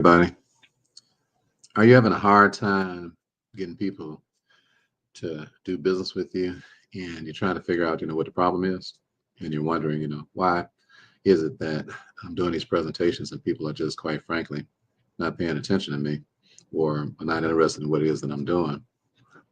Everybody, are you having a hard time getting people to do business with you, and you're trying to figure out, what the problem is, and you're wondering, why is it that I'm doing these presentations and people are just, quite frankly, not paying attention to me or are not interested in what it is that I'm doing?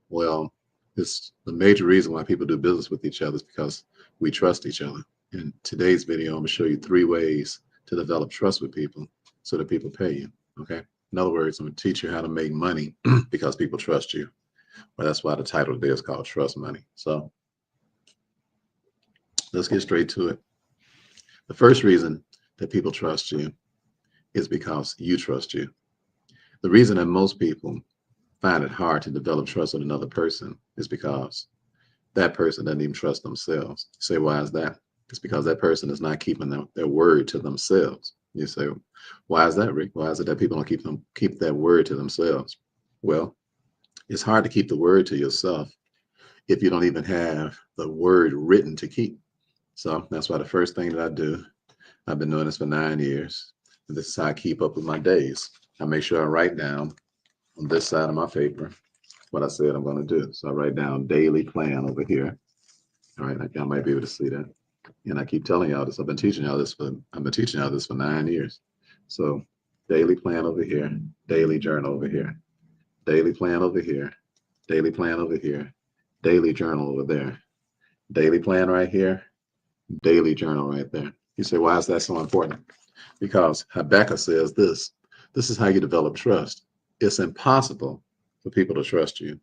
Well, it's the major reason why people do business with each other is because we trust each other. In today's video, I'm going to show you 3 ways to develop trust with people so that people pay you. Okay. In other words, I'm going to teach you how to make money because people trust you. Well, that's why the title today is called Trust Money. So let's get straight to it. The first reason that people trust you is because you trust you. The reason that most people find it hard to develop trust with another person is because that person doesn't even trust themselves. You say, why is that? It's because that person is not keeping their word to themselves. You say, why is that, Rick? Why is it that people don't keep that word to themselves? Well, it's hard to keep the word to yourself if you don't even have the word written to keep. So that's why the first thing that I do, I've been doing this for 9 years, and this is how I keep up with my days. I make sure I write down on this side of my paper what I said I'm going to do. So I write down daily plan over here. All right, y'all might be able to see that. And I keep telling y'all this. I've been teaching y'all this for 9 years. So daily plan over here, daily journal over here, daily plan over here, daily plan over here, daily journal over there, daily plan right here, daily journal right there. You say, why is that so important? Because Habakkuk says this. This is how you develop trust. It's impossible for people to trust you.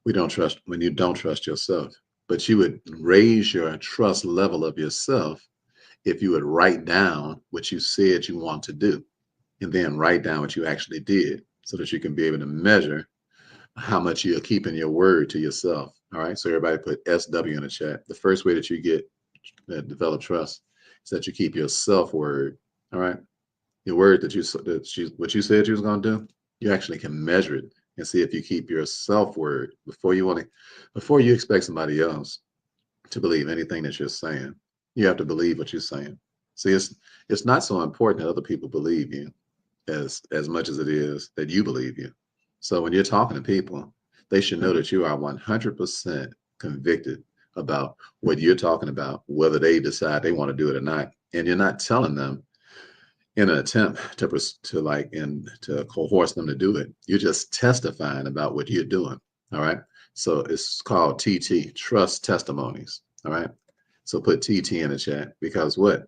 We don't trust when you don't trust yourself, but you would raise your trust level of yourself if you would write down what you said you want to do and then write down what you actually did so that you can be able to measure how much you're keeping your word to yourself. All right. So everybody put SW in the chat. The first way that you get develop trust is that you keep your self word. All right. Your word what you said you was going to do, you actually can measure it and see if you keep your self word before you expect somebody else to believe anything that you're saying. You have to believe what you're saying. See, it's not so important that other people believe you as much as it is that you believe you. So when you're talking to people, they should know that you are 100% convicted about what you're talking about, whether they decide they want to do it or not. And you're not telling them in an attempt to coerce them to do it. You're just testifying about what you're doing. All right. So it's called TT, trust testimonies. All right. So put TT in the chat because what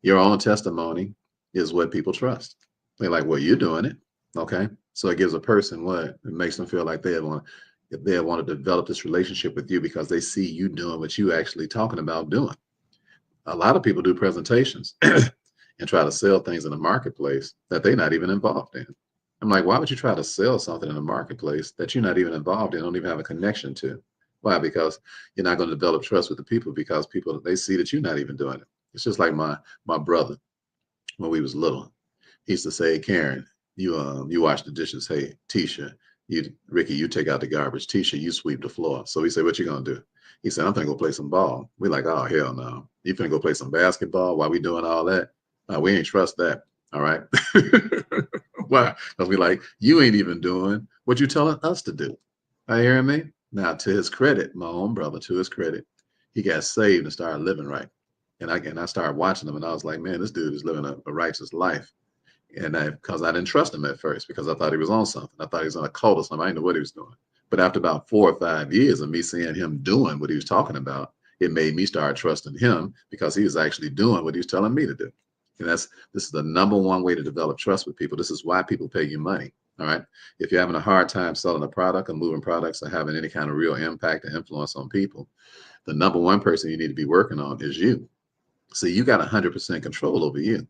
your own testimony is what people trust. They're like, well, you're doing it. Okay. So it gives a person what it makes them feel like if they want to develop this relationship with you because they see you doing what you actually talking about doing. A lot of people do presentations and try to sell things in the marketplace that they're not even involved in. I'm like, why would you try to sell something in the marketplace that you're not even involved in, don't even have a connection to? Why? Because you're not going to develop trust with the people because people, they see that you're not even doing it. It's just like my brother when we was little. He used to say, Karen, you wash the dishes. Hey, Tisha, Ricky, you take out the garbage. Tisha, you sweep the floor. So we say, what you gonna do? He said, I'm gonna go play some ball. We like, oh hell no. You finna go play some basketball while we doing all that? No, we ain't trust that. All right. Why? Because we like, you ain't even doing what you telling us to do. Are you hearing me? Now, to his credit, my own brother, to his credit, he got saved and started living right. And I started watching him and I was like, man, this dude is living a righteous life. And because I didn't trust him at first because I thought he was on something. I thought he was on a cult or something. I didn't know what he was doing. But after about 4 or 5 years of me seeing him doing what he was talking about, it made me start trusting him because he was actually doing what he was telling me to do. And this is the #1 way to develop trust with people. This is why people pay you money. All right. If you're having a hard time selling a product or moving products or having any kind of real impact and influence on people, the #1 person you need to be working on is you. See, you got 100% control over you.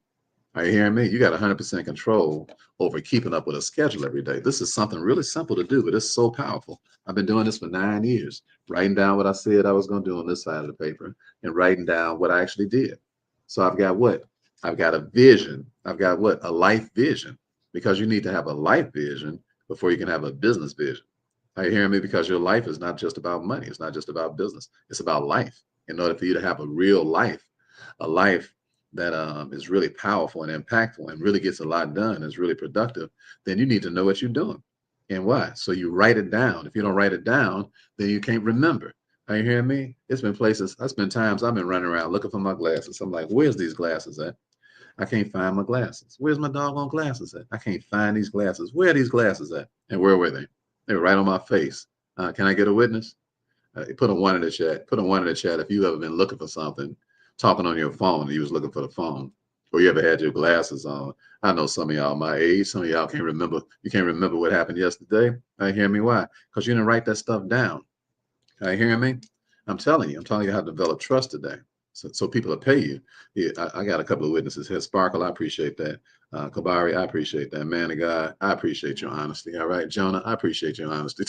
Are you hearing me? You got 100% control over keeping up with a schedule every day. This is something really simple to do, but it's so powerful. I've been doing this for 9 years, writing down what I said I was going to do on this side of the paper and writing down what I actually did. So I've got what? I've got a vision. I've got what? A life vision, because you need to have a life vision before you can have a business vision. Are you hearing me? Because your life is not just about money. It's not just about business. It's about life. In order for you to have a real life, a life that is really powerful and impactful and really gets a lot done, is really productive, then you need to know what you're doing. And why? So you write it down. If you don't write it down, then you can't remember. Are you hearing me? It's been places, I spent times I've been running around looking for my glasses. I'm like, where's these glasses at? I can't find my glasses. Where's my doggone glasses at? I can't find these glasses. Where are these glasses at? And where were they? They were right on my face. Can I get a witness? Put a one in the chat. Put a one in the chat if you ever been looking for something, talking on your phone, and you was looking for the phone, or you ever had your glasses on. I know some of y'all my age. Some of y'all can't remember. You can't remember what happened yesterday. I hear me. Why? Because you didn't write that stuff down. Are you hearing me? I'm telling you how to develop trust today. So people will pay you. Yeah, I got a couple of witnesses here. Sparkle, I appreciate that. Kabari, I appreciate that. Man of God, I appreciate your honesty. All right, Jonah, I appreciate your honesty.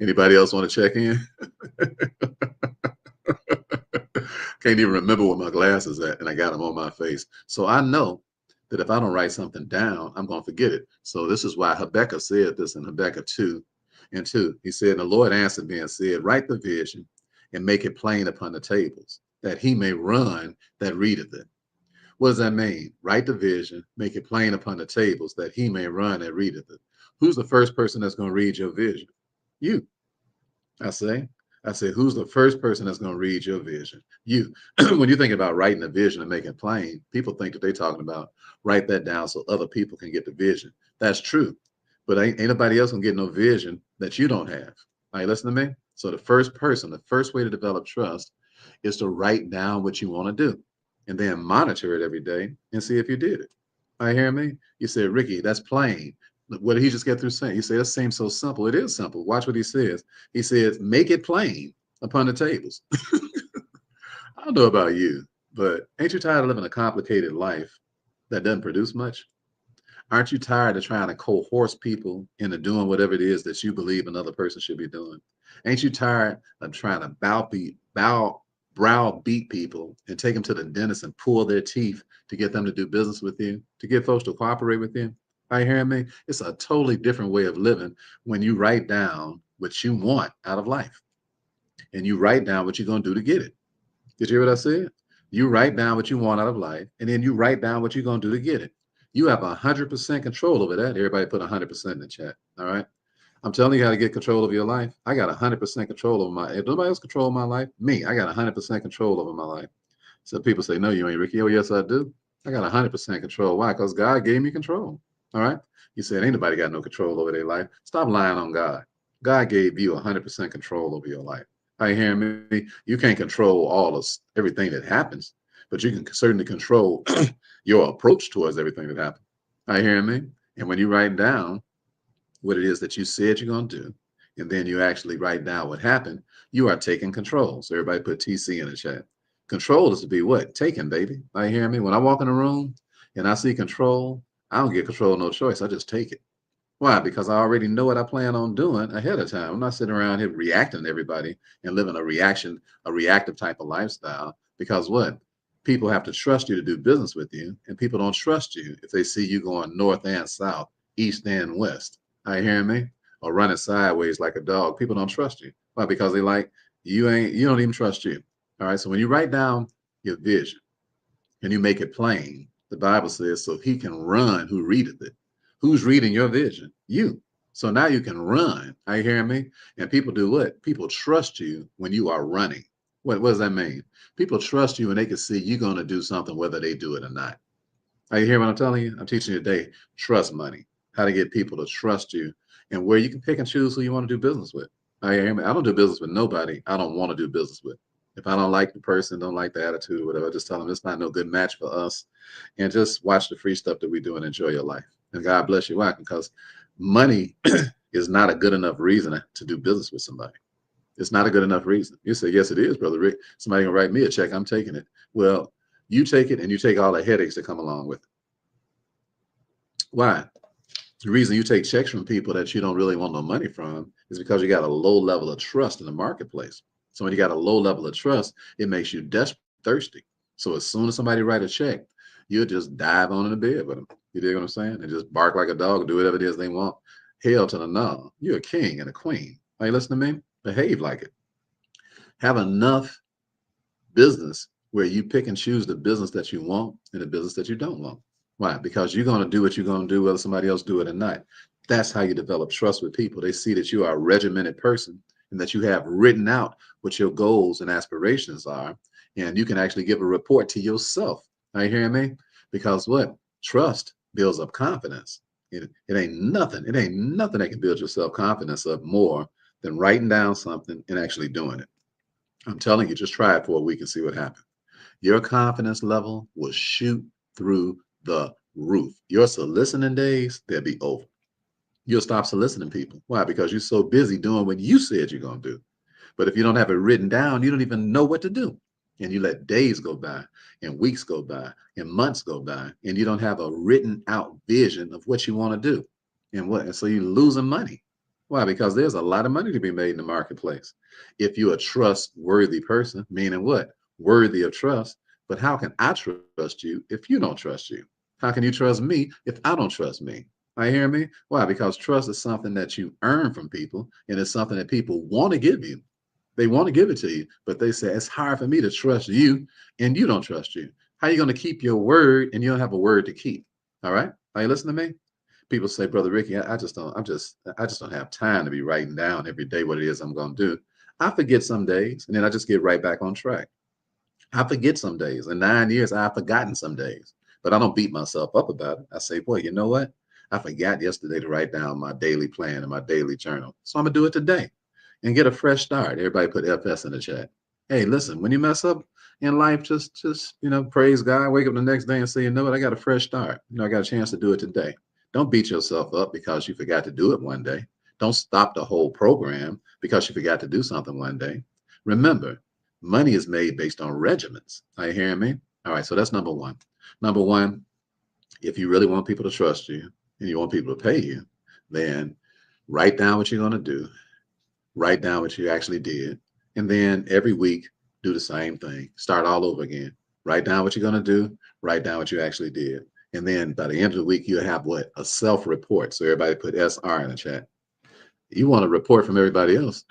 Anybody else want to check in? Can't even remember where my glasses at, and I got them on my face. So I know that if I don't write something down, I'm going to forget it. So this is why Habakkuk said this in Habakkuk 2:2. He said, and the Lord answered me and said, write the vision and make it plain upon the tables, that he may run that readeth it. What does that mean? Write the vision, make it plain upon the tables, that he may run that readeth it. Who's the first person that's going to read your vision? You. I say, who's the first person that's going to read your vision? You. When you think about writing a vision and making it plain, people think that they're talking about write that down so other people can get the vision. That's true. But ain't nobody else gonna get no vision that you don't have. All right, listen to me. So the first way to develop trust is to write down what you want to do and then monitor it every day and see if you did it. All right, hear me? You said, Ricky, that's plain. What did he just get through saying? You say, that seems so simple. It is simple. Watch what he says. He says, make it plain upon the tables. I don't know about you, but ain't you tired of living a complicated life that doesn't produce much? Aren't you tired of trying to coerce people into doing whatever it is that you believe another person should be doing? Ain't you tired of trying to browbeat people and take them to the dentist and pull their teeth to get them to do business with you, to get folks to cooperate with you? Are you hearing me? It's a totally different way of living when you write down what you want out of life and you write down what you're going to do to get it. Did you hear what I said? You write down what you want out of life, and then you write down what you're going to do to get it. You have 100% control over that. Everybody put 100% in the chat. All right. I'm telling you how to get control of your life. I got 100% control over my, if nobody else control my life, me, I got 100% control over my life. So people say, no, you ain't, Ricky. Oh, yes, I do. I got 100% control. Why? Because God gave me control. All right. You said, ain't nobody got no control over their life. Stop lying on God. God gave you 100% control over your life. Are you hearing me? You can't control everything that happens, but you can certainly control your approach towards everything that happens. Are you hearing me? And when you write down what it is that you said you're going to do, and then you actually write down what happened, you are taking control. So everybody put TC in the chat. Control is to be what? Taken, baby. Are you hearing me? When I walk in a room and I see control, I don't get control, no choice. I just take it. Why? Because I already know what I plan on doing ahead of time. I'm not sitting around here reacting to everybody and living a reactive type of lifestyle. Because what? People have to trust you to do business with you, and people don't trust you if they see you going north and south, east and west. Are you hearing me? Or running sideways like a dog. People don't trust you. Why? Because they like you don't even trust you. All right. So when you write down your vision and you make it plain, the Bible says, so he can run who readeth it. Who's reading your vision? You. So now you can run. Are you hearing me? And people do what? People trust you when you are running. What does that mean? People trust you and they can see you're going to do something whether they do it or not. Are you hearing what I'm telling you? I'm teaching you today trust money, how to get people to trust you and where you can pick and choose who you want to do business with. Are you hearing me? I don't do business with nobody I don't want to do business with. If I don't like the person, don't like the attitude, whatever, I just tell them it's not no good match for us. And just watch the free stuff that we do and enjoy your life. And God bless you. Why? Because money is not a good enough reason to do business with somebody. It's not a good enough reason. You say, yes, it is, Brother Rick. Somebody can write me a check. I'm taking it. Well, you take it and you take all the headaches that come along with it. Why? The reason you take checks from people that you don't really want no money from is because you got a low level of trust in the marketplace. So when you got a low level of trust, it makes you desperate, thirsty. So as soon as somebody write a check, you'll just dive on in the bed with them. You dig what I'm saying? And just bark like a dog, do whatever it is they want. Hell to the no. You're a king and a queen. Are you listening to me? Behave like it. Have enough business where you pick and choose the business that you want and the business that you don't want. Why? Because you're going to do what you're going to do, whether somebody else do it or not. That's how you develop trust with people. They see that you are a regimented person and that you have written out what your goals and aspirations are. And you can actually give a report to yourself. Are you hearing me? Because what? Trust builds up confidence. It ain't nothing that can build your self-confidence up more than writing down something and actually doing it. I'm telling you, just try it for a week and see what happens. Your confidence level will shoot through the roof. Your soliciting days, they'll be over. You'll stop soliciting people. Why? Because you're so busy doing what you said you're going to do. But if you don't have it written down, you don't even know what to do. And you let days go by and weeks go by and months go by, and you don't have a written out vision of what you want to do. And so you're losing money. Why? Because there's a lot of money to be made in the marketplace. If you're a trustworthy person, meaning what? Worthy of trust. But how can I trust you if you don't trust you? How can you trust me if I don't trust me? I hear me? Why? Because trust is something that you earn from people, and it's something that people want to give you. They want to give it to you, but they say it's hard for me to trust you and you don't trust you. How are you going to keep your word and you don't have a word to keep? All right. Are you listening to me? People say, Brother Ricky, I just don't have time to be writing down every day what it is I'm going to do. I forget some days and then I just get right back on track. I forget some days. In 9 years, I've forgotten some days, but I don't beat myself up about it. I say, boy, you know what? I forgot yesterday to write down my daily plan and my daily journal. So I'm going to do it today and get a fresh start. Everybody put FS in the chat. Hey, listen, when you mess up in life, just praise God, wake up the next day and say, you know what, I got a fresh start. I got a chance to do it today. Don't beat yourself up because you forgot to do it one day. Don't stop the whole program because you forgot to do something one day. Remember, money is made based on regiments. Are you hearing me? All right, so that's number one. Number one, if you really want people to trust you and you want people to pay you, then write down what you're going to do. Write down what you actually did. And then every week, do the same thing. Start all over again. Write down what you're going to do. Write down what you actually did. And then by the end of the week, you'll have what? A self-report. So everybody put SR in the chat. You want a report from everybody else.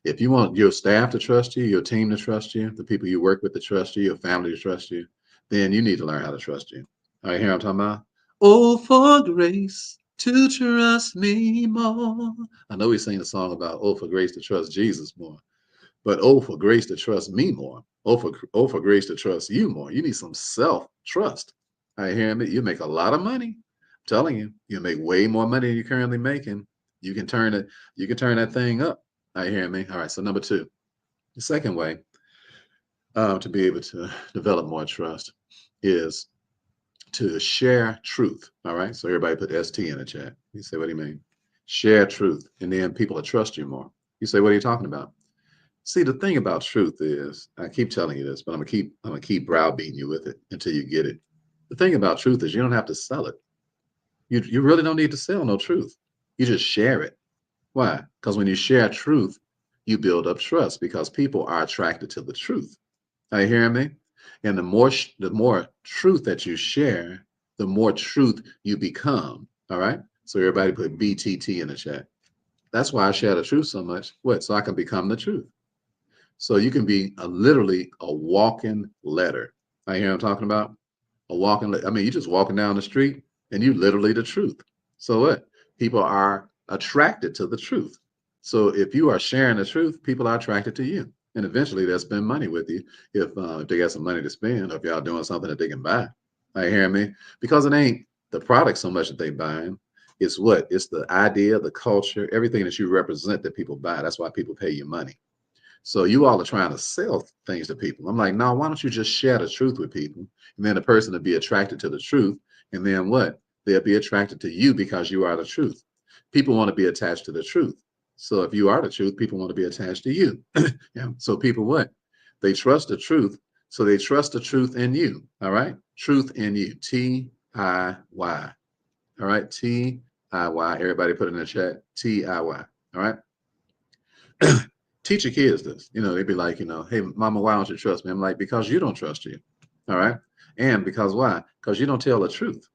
If you want your staff to trust you, your team to trust you, the people you work with to trust you, your family to trust you, then you need to learn how to trust you. All right, here I'm talking about. Oh, for grace to trust me more. I know we sing a song about, oh, for grace to trust Jesus more, but oh, for grace to trust me more. Oh, for grace to trust you more. You need some self-trust. I hear me. You make a lot of money. I'm telling you, you make way more money than you're currently making. You can turn that thing up. I hear me. All right. So number two, the second way to be able to develop more trust is to share truth. All right. So everybody put ST in the chat. You say, what do you mean? Share truth. And then people will trust you more. You say, what are you talking about? See, the thing about truth is, I keep telling you this, but I'm gonna keep browbeating you with it until you get it. The thing about truth is you don't have to sell it. You really don't need to sell no truth. You just share it. Why? Because when you share truth, you build up trust because people are attracted to the truth. Are you hearing me? And the more truth that you share, the more truth you become. All right. So everybody put BTT in the chat. That's why I share the truth so much. What? So I can become the truth. So you can be literally a walking letter. I hear what I'm talking about? I mean, you're just walking down the street and you literally the truth. So what? People are attracted to the truth. So if you are sharing the truth, people are attracted to you. And eventually they'll spend money with you if they got some money to spend, or if y'all doing something that they can buy. I hear me? Because it ain't the product so much that they buying. It's what? It's the idea, the culture, everything that you represent that people buy. That's why people pay you money. So you all are trying to sell things to people. I'm like, no, why don't you just share the truth with people? And then the person will be attracted to the truth. And then what? They'll be attracted to you because you are the truth. People want to be attached to the truth. So if you are the truth, people want to be attached to you. Yeah. So people what? They trust the truth. So they trust the truth in you. All right. Truth in you. T-I-Y. All right. T-I-Y. Everybody put it in the chat. T-I-Y. All right. Teach your kids this. They'd be like, hey, mama, why don't you trust me? I'm like, because you don't trust you. All right. And because why? Because you don't tell the truth.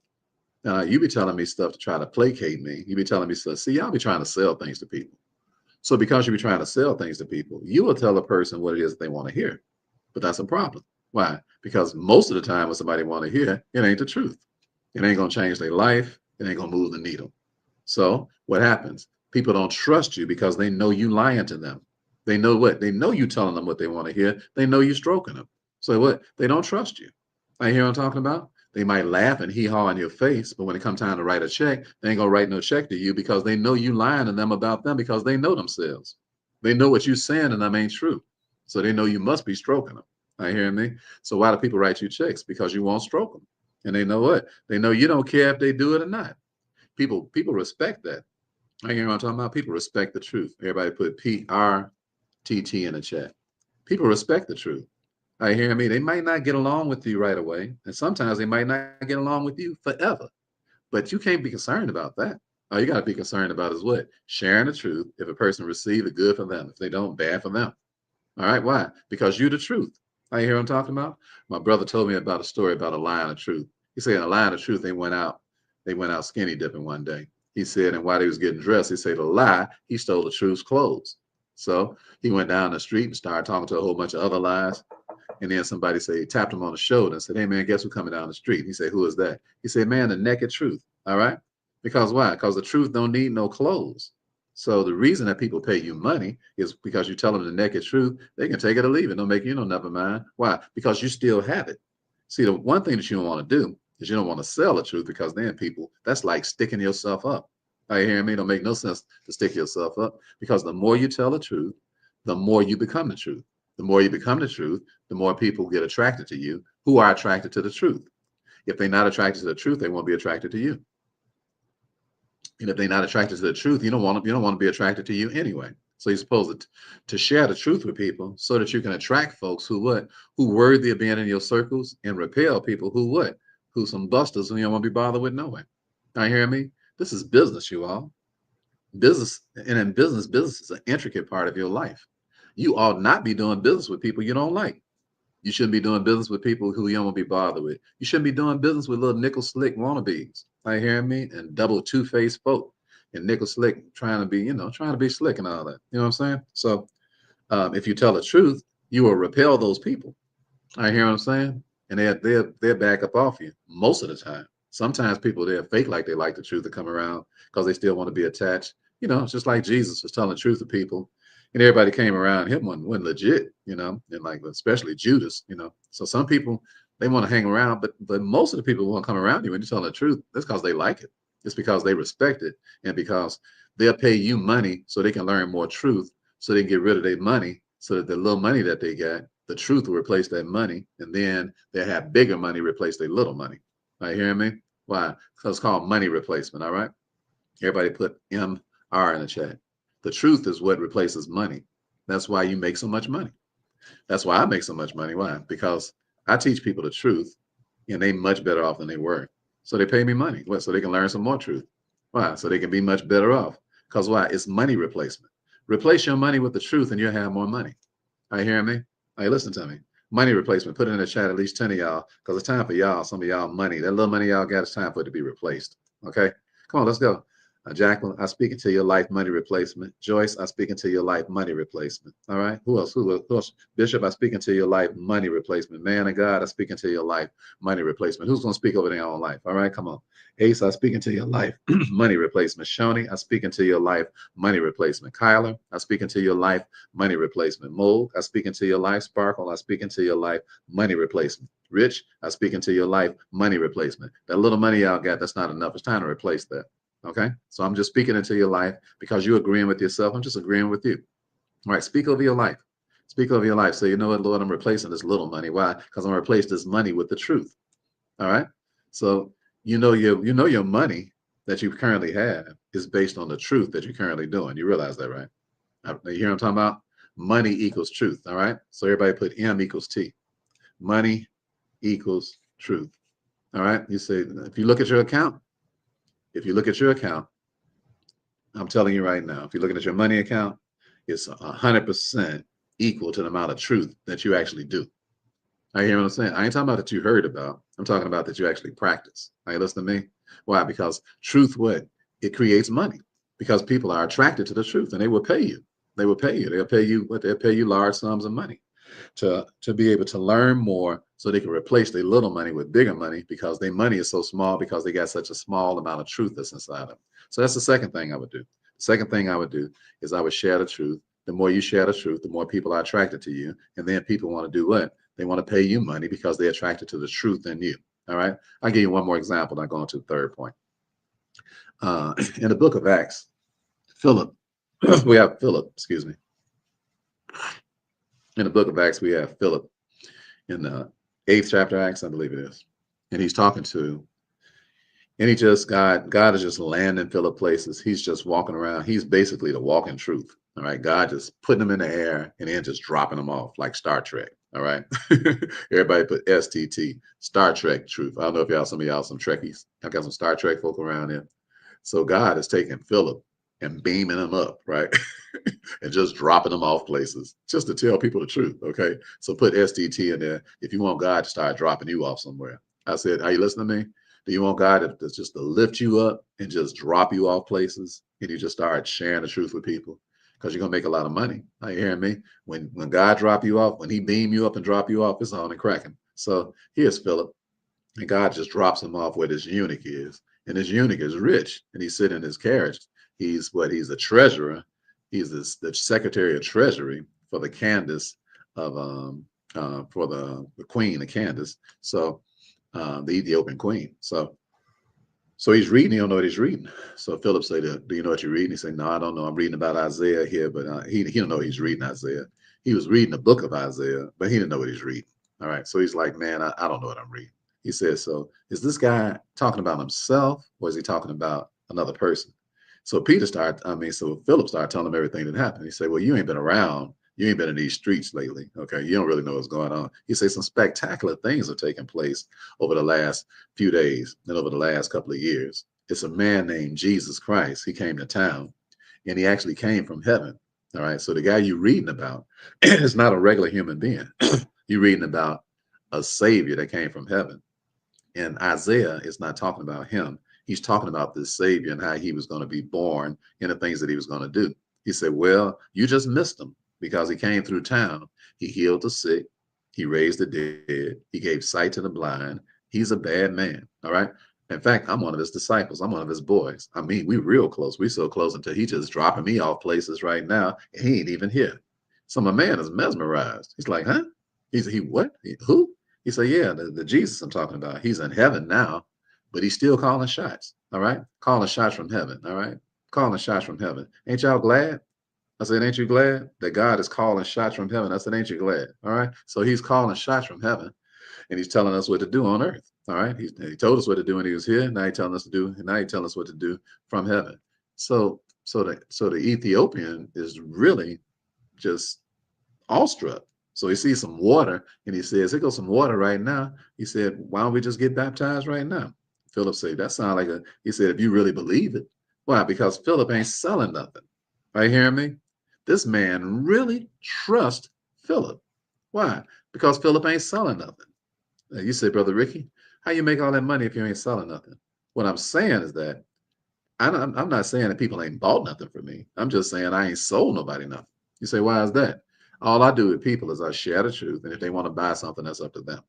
You be telling me stuff to try to placate me. You be telling me stuff. See, y'all be trying to sell things to people. So because you be trying to sell things to people, you will tell a person what it is they want to hear. But that's a problem Why? Because most of the time what somebody want to hear, it ain't the truth. It ain't going to change their life. It ain't going to move the needle. So what happens? People don't trust you because they know you lying to them. They know what? They know you telling them what they want to hear. They know you stroking them. So what? They don't trust you. I hear what I'm talking about? They might laugh and hee-haw in your face, but when it comes time to write a check, they ain't gonna write no check to you because they know you lying to them about them because they know themselves. They know what you saying and them ain't true. So they know you must be stroking them. I hear me? So why do people write you checks? Because you won't stroke them. And they know what? They know you don't care if they do it or not. People respect that. I hear what I'm talking about. People respect the truth. Everybody put PRTT in the chat. People respect the truth. I hear me. They might not get along with you right away, and sometimes they might not get along with you forever. But you can't be concerned about that. All you got to be concerned about is what? Sharing the truth. If a person receives it, good for them. If they don't, bad for them. All right. Why? Because you're the truth. I hear what I'm talking about. My brother told me about a story about a lion of truth. He said in a lion of truth, they went out skinny dipping one day. He said, and while he was getting dressed, he said, a lie, he stole the truth's clothes. So he went down the street and started talking to a whole bunch of other lies. And then somebody tapped him on the shoulder and said, hey man, guess who's coming down the street? He said, who is that? He said, man, the naked truth. All right. Because why? Because the truth don't need no clothes. So the reason that people pay you money is because you tell them the naked truth. They can take it or leave it. Don't make you no never mind. Why? Because you still have it. See, the one thing that you don't want to do is you don't want to sell the truth because then people, that's like sticking yourself up. I hear me? Don't make no sense to stick yourself up because the more you tell the truth, the more you become the truth. The more you become the truth, the more people get attracted to you who are attracted to the truth. If they're not attracted to the truth, they won't be attracted to you. And if they're not attracted to the truth, you don't want to be attracted to you anyway. So you're supposed to share the truth with people so that you can attract folks who worthy of being in your circles and repel people who some busters who you don't want to be bothered with no way. I hear me? This is business, you all. Business, and in business is an intricate part of your life. You ought not be doing business with people you don't like. You shouldn't be doing business with people who you don't want to be bothered with. You shouldn't be doing business with little nickel slick wannabes. I hear me? And double two-faced folk and nickel slick trying to be slick and all that. You know what I'm saying? So if you tell the truth, you will repel those people. I hear what I'm saying? And they'll back up off you most of the time. Sometimes people they'll fake like they like the truth to come around because they still want to be attached. It's just like Jesus was telling the truth to people, and everybody came around him wasn't legit, and like especially Judas, So some people they want to hang around, but most of the people who want to come around you when you're telling the truth, that's because they like it. It's because they respect it, and because they'll pay you money so they can learn more truth, so they can get rid of their money, so that the little money that they got, the truth will replace that money, and then they'll have bigger money replace their little money. Are you hearing me? Why? Because it's called money replacement. All right. Everybody put MR in the chat. The truth is what replaces money. That's why you make so much money. That's why I make so much money. Why? Because I teach people the truth, and they much better off than they were. So they pay me money. What? So they can learn some more truth. Why? So they can be much better off. Because why? It's money replacement. Replace your money with the truth, and you'll have more money. Are you hearing me? Hey, listen to me. Money replacement. Put it in the chat, at least 10 of y'all, because it's time for y'all, some of y'all money. That little money y'all got, it's time for it to be replaced. Okay? Come on, let's go. Jacqueline, I speak into your life, money replacement. Joyce, I speak into your life, money replacement. All right. Who else? Who else? Bishop, I speak into your life, money replacement. Man of God, I speak into your life, money replacement. Who's going to speak over their own life? All right. Come on. Ace, I speak into your life, money replacement. Shoni, I speak into your life, money replacement. Kyler, I speak into your life, money replacement. Mold, I speak into your life. Sparkle, I speak into your life, money replacement. Rich, I speak into your life, money replacement. That little money y'all got, that's not enough. It's time to replace that. Okay, so I'm just speaking into your life because you're agreeing with yourself. I'm just agreeing with you. All right, speak over your life. Speak over your life. So you know what, Lord, I'm replacing this little money. Why? Because I'm going to replace this money with the truth. All right. So your money that you currently have is based on the truth that you're currently doing. You realize that, right? You hear what I'm talking about? Money equals truth. All right. So everybody put M equals T. Money equals truth. All right. You say if you look at your account. If you look at your account, I'm telling you right now, if you're looking at your money account, it's 100% equal to the amount of truth that you actually do. I hear what I'm saying? I ain't talking about that you heard about. I'm talking about that you actually practice. Are you listening to me? Why? Because truth, what? It creates money because people are attracted to the truth and they will pay you. They will pay you. They'll pay you what? They'll pay you large sums of money. to be able to learn more so they can replace their little money with bigger money because their money is so small because they got such a small amount of truth that's inside them. So that's the second thing I would do. The second thing I would do is I would share the truth. The more you share the truth, the more people are attracted to you. And then people want to do what? They want to pay you money because they're attracted to the truth in you. All right. I'll give you one more example. I'll go on to the third point. In the book of Acts, Philip, we have Philip, excuse me. In the book of Acts, we have Philip in the 8th chapter of Acts, I believe it is. And he's talking to, and he just, God is just landing Philip places. He's just walking around. He's basically the walking truth. All right. God just putting them in the air and then just dropping them off like Star Trek. All right. Everybody put STT, Star Trek truth. I don't know if y'all, some of y'all, some Trekkies. I got some Star Trek folk around here. So God is taking Philip and beaming him up, right? And just dropping them off places just to tell people the truth. Okay. So put STT in there if you want God to start dropping you off somewhere. I said, are you listening to me? Do you want God to just to lift you up and just drop you off places and you just start sharing the truth with people? Because you're gonna make a lot of money. Are you hearing me? When God drop you off, when he beam you up and drop you off, it's on and cracking. So here's Philip, and God just drops him off where this eunuch is. And this eunuch is rich, and he's sitting in his carriage. He's a treasurer. He's the secretary of treasury for the Candace of for the queen of Candace. So the Ethiopian queen. So he's reading. He don't know what he's reading. So Philip said, "Do you know what you're reading?" He said, "No, I don't know. I'm reading about Isaiah here, but he don't know he's reading Isaiah. He was reading the book of Isaiah, but he didn't know what he's reading." All right. So he's like, "Man, I don't know what I'm reading." He says, "So is this guy talking about himself, or is he talking about another person?" So Philip started telling him everything that happened. He said, "Well, you ain't been around. You ain't been in these streets lately. Okay. You don't really know what's going on." He said some spectacular things have taken place over the last few days and over the last couple of years. It's a man named Jesus Christ. He came to town and he actually came from heaven. All right. So the guy you're reading about is not a regular human being. You're reading about a savior that came from heaven. And Isaiah is not talking about him. He's talking about this savior and how he was going to be born and the things that he was going to do. He said, well, you just missed him because he came through town. He healed the sick. He raised the dead. He gave sight to the blind. He's a bad man. All right. In fact, I'm one of his disciples. I'm one of his boys. I mean, we real close. We so close until he just dropping me off places right now. And he ain't even here. So my man is mesmerized. He's like, huh? He what? Who? He said, yeah, the Jesus I'm talking about. He's in heaven now, but he's still calling shots. All right. Calling shots from heaven. All right. Calling shots from heaven. Ain't y'all glad? I said, ain't you glad that God is calling shots from heaven? I said, ain't you glad? All right. So he's calling shots from heaven and he's telling us what to do on earth. All right. He told us what to do when he was here. Now he's telling us to do, and now he's telling us what to do from heaven. So the Ethiopian is really just awestruck. So he sees some water and he says, here goes some water right now. He said, why don't we just get baptized right now? Philip said, that sounds like he said, if you really believe it. Why? Because Philip ain't selling nothing. Are you hearing me? This man really trusts Philip. Why? Because Philip ain't selling nothing. You say, Brother Ricky, how you make all that money if you ain't selling nothing? What I'm saying is that I'm not saying that people ain't bought nothing from me. I'm just saying I ain't sold nobody nothing. You say, why is that? All I do with people is I share the truth. And if they want to buy something, that's up to them.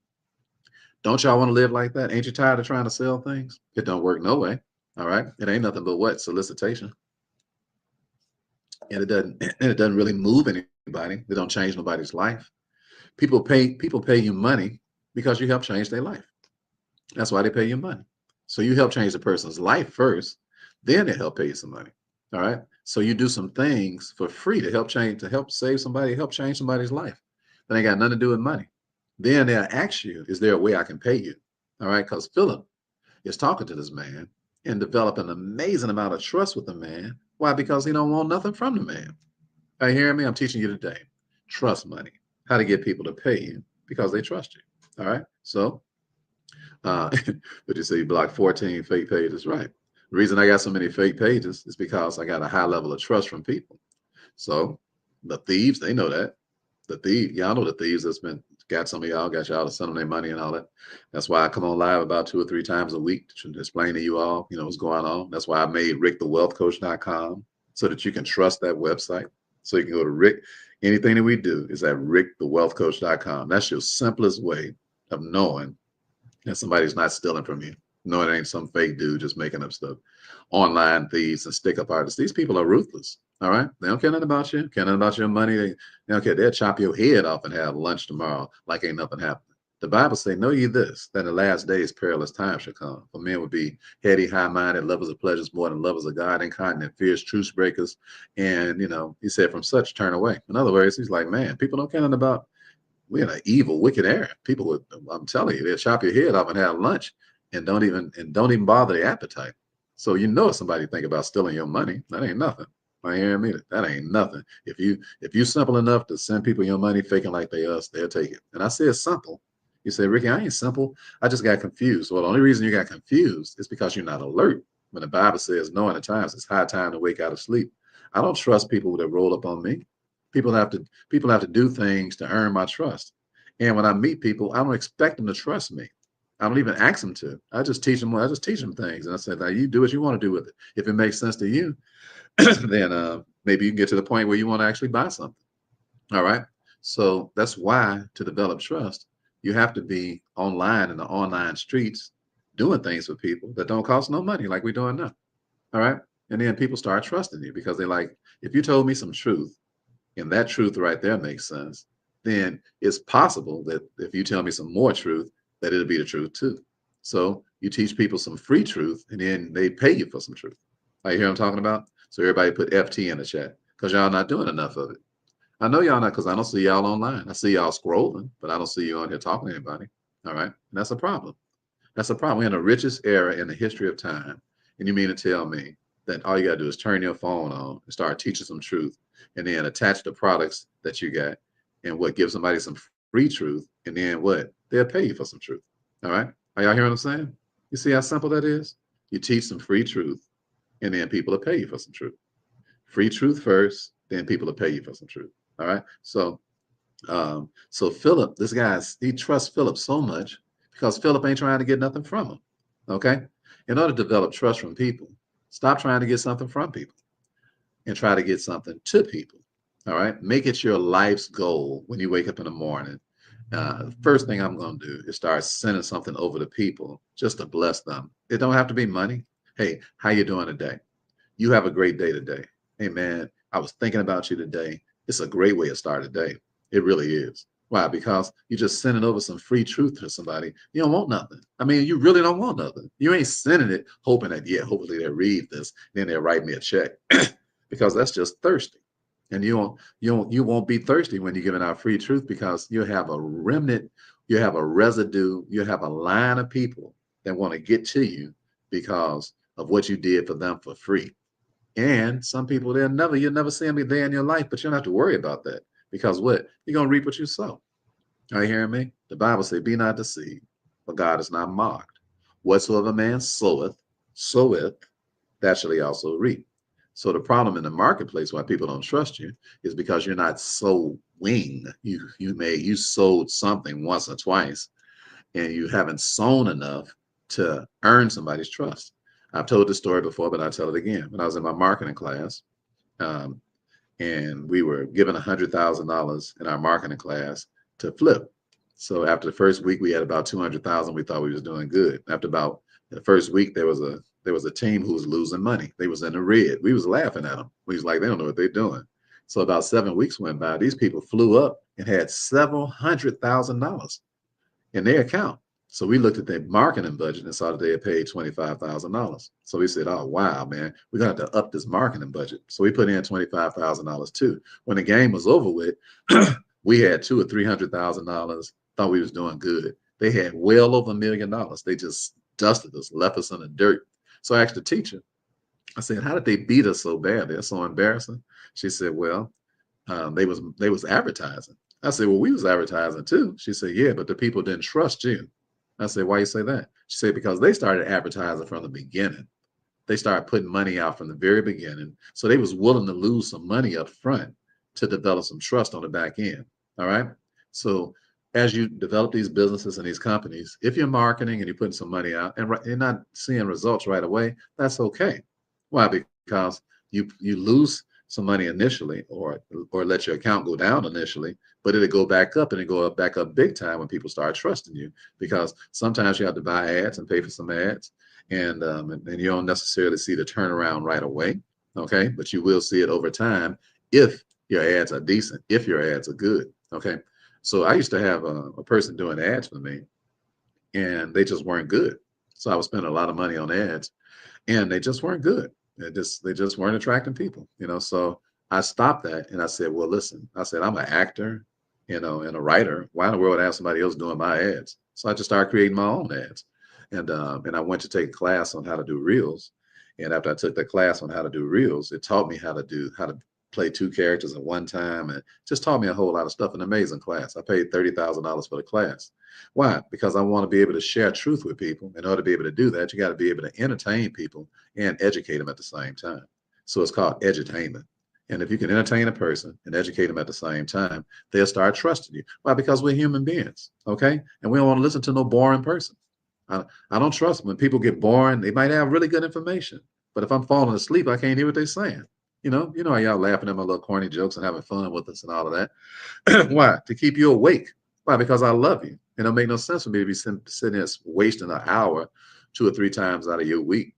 Don't y'all want to live like that? Ain't you tired of trying to sell things? It don't work no way. All right. It ain't nothing but what? Solicitation. And it doesn't really move anybody. It don't change nobody's life. People pay you money because you help change their life. That's why they pay you money. So you help change the person's life first, then they help pay you some money. All right. So you do some things for free to help save somebody, help change somebody's life. That ain't got nothing to do with money. Then they'll ask you, is there a way I can pay you? All right. Because Philip is talking to this man and develop an amazing amount of trust with the man. Why? Because he don't want nothing from the man. Are you hearing me? I'm teaching you today. Trust money. How to get people to pay you because they trust you. All right. So but you say you blocked 14 fake pages, right? The reason I got so many fake pages is because I got a high level of trust from people. So the thieves, they know that. Y'all know the thieves that's got some of y'all, got y'all to send them their money and all that. That's why I come on live about 2 or 3 times a week to explain to you all, what's going on. That's why I made rickthewealthcoach.com so that you can trust that website. So you can go to Anything that we do is at rickthewealthcoach.com. That's your simplest way of knowing that somebody's not stealing from you. No, it ain't some fake dude just making up stuff. Online thieves and stick up artists. These people are ruthless. All right. They don't care nothing about you, care nothing about your money. They don't care. They'll chop your head off and have lunch tomorrow like ain't nothing happened. The Bible say, know ye this, that in the last days perilous times shall come. For men will be heady, high-minded, lovers of pleasures more than lovers of God, incontinent, fierce, truce breakers. And, he said, from such turn away. In other words, he's like, man, people don't care nothing about, we're in an evil, wicked era. People would, I'm telling you, they'll chop your head off and have lunch and don't even bother their appetite. So if somebody think about stealing your money, that ain't nothing. I hear me. That ain't nothing. If you simple enough to send people your money faking like they us, they'll take it. And I say it's simple. You say, Ricky, I ain't simple. I just got confused. Well, the only reason you got confused is because you're not alert. When the Bible says, knowing the times, it's high time to wake out of sleep. I don't trust people that roll up on me. People have to do things to earn my trust. And when I meet people, I don't expect them to trust me. I don't even ask them to. I just teach them things. And I said, now you do what you want to do with it. If it makes sense to you, then maybe you can get to the point where you want to actually buy something. All right. So that's why to develop trust, you have to be online in the online streets doing things with people that don't cost no money like we're doing now. All right. And then people start trusting you because they're like, if you told me some truth and that truth right there makes sense, then it's possible that if you tell me some more truth, that it'll be the truth too. So you teach people some free truth and then they pay you for some truth. Like, you hear what I'm talking about? So everybody put FT in the chat because y'all not doing enough of it. I know y'all not because I don't see y'all online. I see y'all scrolling, but I don't see you on here talking to anybody. All right. And that's a problem. That's a problem. We're in the richest era in the history of time. And you mean to tell me that all you got to do is turn your phone on and start teaching some truth and then attach the products that you got and give somebody some free truth. And then what? They'll pay you for some truth. All right. Are y'all hearing what I'm saying? You see how simple that is? You teach some free truth and then people will pay you for some truth. Free truth first, then people will pay you for some truth. All right. So Philip, he trusts Philip so much because Philip ain't trying to get nothing from him. Okay. In order to develop trust from people, stop trying to get something from people and try to get something to people. All right. Make it your life's goal when you wake up in the morning. First thing I'm going to do is start sending something over to people just to bless them. It don't have to be money. Hey, how you doing today? You have a great day today. Hey, man, I was thinking about you today. It's a great way to start a day. It really is. Why? Because you're just sending over some free truth to somebody. You don't want nothing. I mean, you really don't want nothing. You ain't sending it hoping that, hopefully they'll read this, then they'll write me a check because that's just thirsty. And you won't be thirsty when you're giving out free truth because you have a remnant, you have a residue, you have a line of people that want to get to you because of what you did for them for free. And some people, you'll never see them a day in your life, but you don't have to worry about that because what? You're going to reap what you sow. Are you hearing me? The Bible says, be not deceived, for God is not mocked. Whatsoever man soweth, that shall he also reap. So the problem in the marketplace why people don't trust you is because you're not sowing. You sowed something once or twice and you haven't sown enough to earn somebody's trust. I've told this story before, but I'll tell it again. When I was in my marketing class, and we were given $100,000 in our marketing class to flip. So after the first week, we had about 200,000. We thought we was doing good. After about the first week, there was a team who was losing money. They was in the red. We was laughing at them. We was like, they don't know what they're doing. So about 7 weeks went by. These people flew up and had several $100,000 in their account. So we looked at their marketing budget and saw that they had paid $25,000. So we said, oh, wow, man, we're going to have to up this marketing budget. So we put in $25,000 too. When the game was over with, we had $200,000 or $300,000, thought we was doing good. They had well over $1 million. They just dusted us, left us in the dirt. So I asked the teacher, I said, how did they beat us so bad? They're so embarrassing. She said, well, they was advertising. I said, well, we was advertising too. She said, yeah, but the people didn't trust you. I said, why you say that? She said, because they started advertising from the beginning. They started putting money out from the very beginning. So they was willing to lose some money up front to develop some trust on the back end. All right. So as you develop these businesses and these companies, if you're marketing and you're putting some money out and you're not seeing results right away, that's okay. Why? Because you lose some money initially, or let your account go down initially, but it'll go back up, and it go up back up big time when people start trusting you, because sometimes you have to buy ads and pay for some ads, and you don't necessarily see the turnaround right away. Okay, but you will see it over time if your ads are decent, if your ads are good. Okay, so I used to have a person doing ads for me, and they just weren't good. So I was spending a lot of money on ads, and they just weren't good. They just weren't attracting people, So I stopped that, and I said, well, listen, I said, I'm an actor, and a writer. Why in the world would I have somebody else doing my ads? So I just started creating my own ads, and I went to take a class on how to do reels. And after I took the class on how to do reels, it taught me how to play two characters at one time, and just taught me a whole lot of stuff. An amazing class. I paid $30,000 for the class. Why? Because I want to be able to share truth with people. In order to be able to do that, you got to be able to entertain people and educate them at the same time. So it's called edutainment. And if you can entertain a person and educate them at the same time, they'll start trusting you. Why? Because we're human beings, okay? And we don't want to listen to no boring person. I don't trust when people get boring. They might have really good information, but if I'm falling asleep, I can't hear what they're saying. You know how y'all laughing at my little corny jokes and having fun with us and all of that. Why? To keep you awake. Why? Because I love you. And it'll make no sense for me to be sitting there wasting an hour 2 or 3 times out of your week,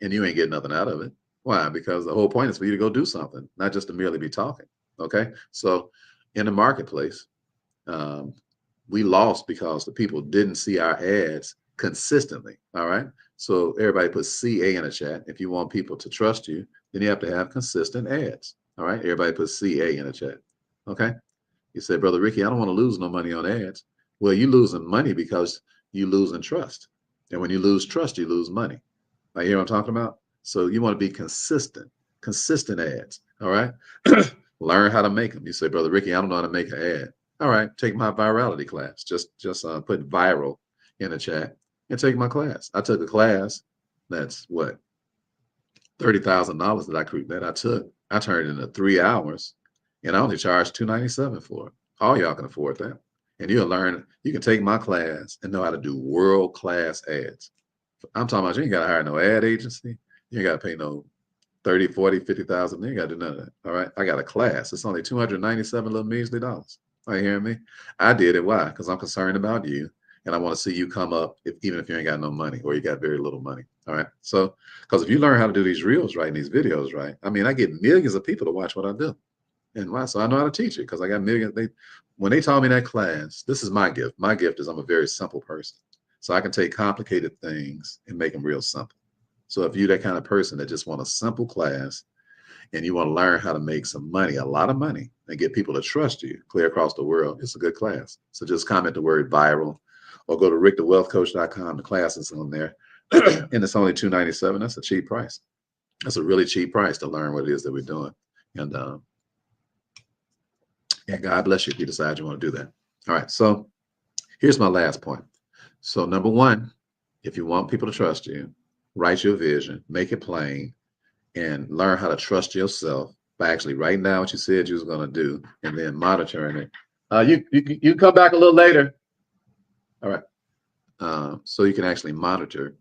and you ain't getting nothing out of it. Why? Because the whole point is for you to go do something, not just to merely be talking. Okay. So in the marketplace, we lost because the people didn't see our ads consistently. All right. So everybody put CA in the chat. If you want people to trust you, then you have to have consistent ads. All right. Everybody put CA in the chat. Okay. You say, Brother Ricky, I don't want to lose no money on ads. Well, you losing money because you losing trust. And when you lose trust, you lose money. You hear what I'm talking about? So you want to be consistent ads. All right. Learn how to make them. You say, Brother Ricky, I don't know how to make an ad. All right. Take my virality class. Just put viral in the chat and take my class. I took a class that's what, $30,000 that I took. I turned it into 3 hours, and I only charged $297 for it. All y'all can afford that. And you'll learn, you can take my class and know how to do world-class ads. I'm talking about you ain't got to hire no ad agency. You ain't got to pay no 30, 40, 50,000. You ain't got to do none of that. All right. I got a class. It's only 297 little measly dollars. Are you hearing me? I did it. Why? Because I'm concerned about you. And I want to see you come up, even if you ain't got no money or you got very little money. All right. So, because if you learn how to do these reels right and these videos right, I mean, I get millions of people to watch what I do. And why? So I know how to teach it because I got millions. When they taught me that class, this is my gift. My gift is I'm a very simple person. So I can take complicated things and make them real simple. So if you're that kind of person that just want a simple class and you want to learn how to make some money, a lot of money, and get people to trust you clear across the world, it's a good class. So just comment the word viral or go to rickthewealthcoach.com. The class is on there. And it's only $297. That's a cheap price. That's a really cheap price to learn what it is that we're doing. And God bless you if you decide you want to do that. All right. So here's my last point. So number one, if you want people to trust you, write your vision, make it plain, and learn how to trust yourself by actually writing down what you said you was going to do and then monitoring it. You come back a little later. All right. So you can actually monitor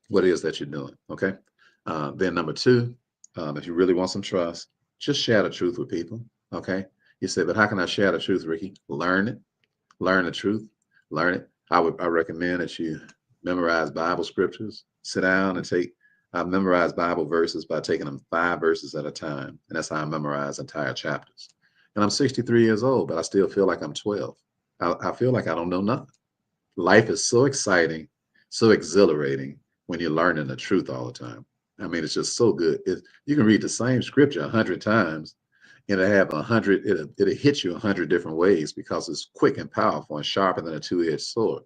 what it is that you're doing. Okay. Then number two, if you really want some trust, just share the truth with people. Okay. You say, but how can I share the truth, Ricky? Learn it. Learn the truth. Learn it. I recommend that you memorize Bible scriptures. Sit down and I memorize Bible verses by taking them 5 verses at a time. And that's how I memorize entire chapters. And I'm 63 years old, but I still feel like I'm 12. I feel like I don't know nothing. Life is so exciting, so exhilarating when you're learning the truth all the time. I mean, it's just so good. You can read the same scripture 100 times and it'll hit you 100 different ways because it's quick and powerful and sharper than a two-edged sword.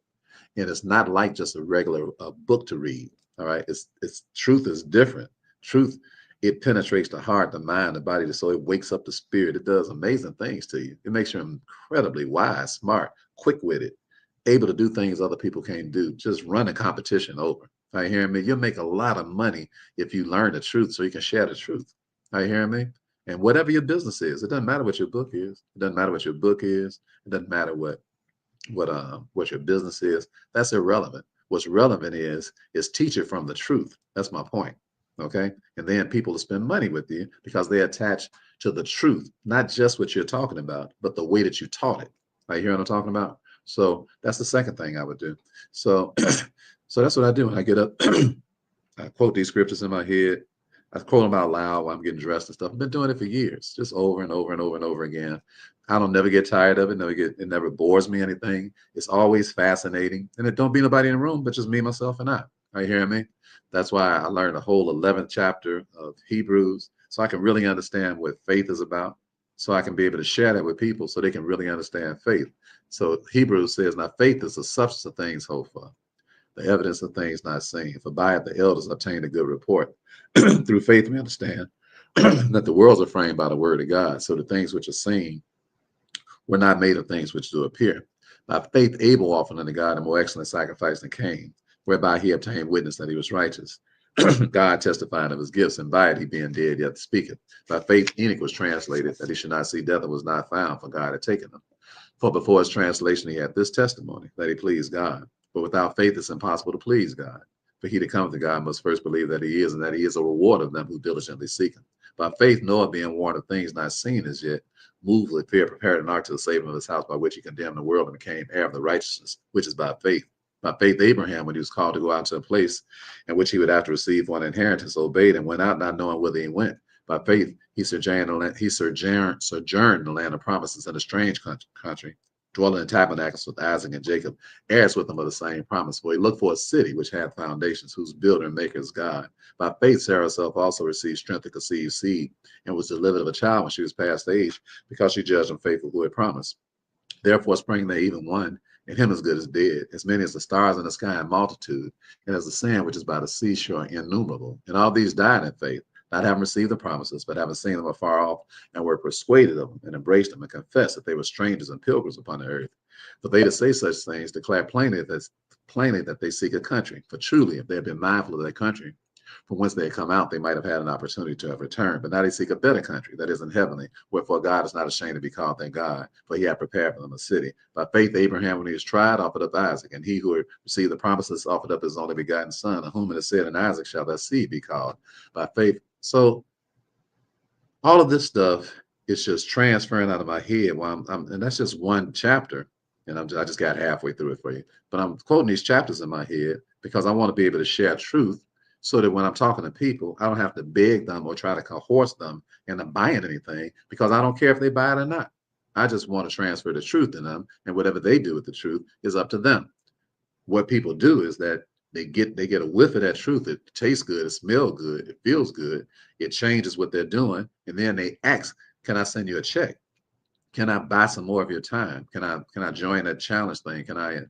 And it's not like just a regular book to read. All right. It's truth is different. Truth, it penetrates the heart, the mind, the body, so it wakes up the spirit. It does amazing things to you. It makes you incredibly wise, smart, quick-witted, able to do things other people can't do. Just run a competition over. Are you hearing me? You'll make a lot of money if you learn the truth so you can share the truth. Are you hearing me? And whatever your business is, it doesn't matter what your book is. It doesn't matter what your book is. It doesn't matter what your business is. That's irrelevant. What's relevant is teach it from the truth. That's my point. Okay. And then people will spend money with you because they attach to the truth, not just what you're talking about, but the way that you taught it. Right, hear what I'm talking about? So that's the second thing I would do. So, so that's what I do when I get up. I quote these scriptures in my head. I quote them out loud while I'm getting dressed and stuff. I've been doing it for years, just over and over and over and over again. I don't never get tired of it. It never bores me anything. It's always fascinating. And it don't be nobody in the room, but just me, myself, and I. Are you hearing me? That's why I learned the whole 11th chapter of Hebrews, so I can really understand what faith is about. So I can be able to share that with people so they can really understand faith. So Hebrews says, now faith is the substance of things hoped for, the evidence of things not seen. For by it the elders obtained a good report. Through faith we understand that the worlds are framed by the word of God. So the things which are seen were not made of things which do appear. By faith Abel offered unto God a more excellent sacrifice than Cain, whereby he obtained witness that he was righteous. God testifying of his gifts, and by it he being dead yet speaketh. By faith Enoch was translated, that he should not see death, and was not found, for God had taken him. For before his translation he had this testimony, that he pleased God. But without faith it's impossible to please God. For he that cometh to God must first believe that he is, and that he is a reward of them who diligently seek him. By faith Noah, being warned of things not seen as yet, moved with fear, prepared an ark to the saving of his house, by which he condemned the world and became heir of the righteousness, which is by faith. By faith Abraham, when he was called to go out to a place in which he would after receive for an inheritance, obeyed and went out, not knowing whither he went. By faith he sojourned in the land of promises in a strange country, dwelling in tabernacles with Isaac and Jacob, heirs with them of the same promise. For he looked for a city which had foundations, whose builder and maker is God. By faith Sarah herself also received strength to conceive seed, and was delivered of a child when she was past age, because she judged him faithful who had promised. Therefore spring there even one, and him as good as dead, as many as the stars in the sky in multitude, and as the sand which is by the seashore innumerable. And all these died in faith, not having received the promises, but having seen them afar off, and were persuaded of them, and embraced them, and confessed that they were strangers and pilgrims upon the earth. For they that say such things declare plainly that they seek a country. For truly, if they had been mindful of their country, from whence they had come out, they might have had an opportunity to have returned. But now they seek a better country, that is in heavenly. Wherefore God is not ashamed to be called their God, for he had prepared for them a city. By faith Abraham, when he was tried, offered up Isaac, and he who had received the promises offered up his only begotten son, of whom it is said, in Isaac shall thy seed be called. By faith. So all of this stuff is just transferring out of my head while and that's just one chapter. And I just got halfway through it for you. But I'm quoting these chapters in my head because I want to be able to share truth, so that when I'm talking to people, I don't have to beg them or try to coerce them into buying anything, because I don't care if they buy it or not. I just want to transfer the truth to them, and whatever they do with the truth is up to them. What people do is that they get a whiff of that truth. It tastes good, it smells good, it feels good, it changes what they're doing, and then they ask, "Can I send you a check? Can I buy some more of your time? Can I join that challenge thing? Can I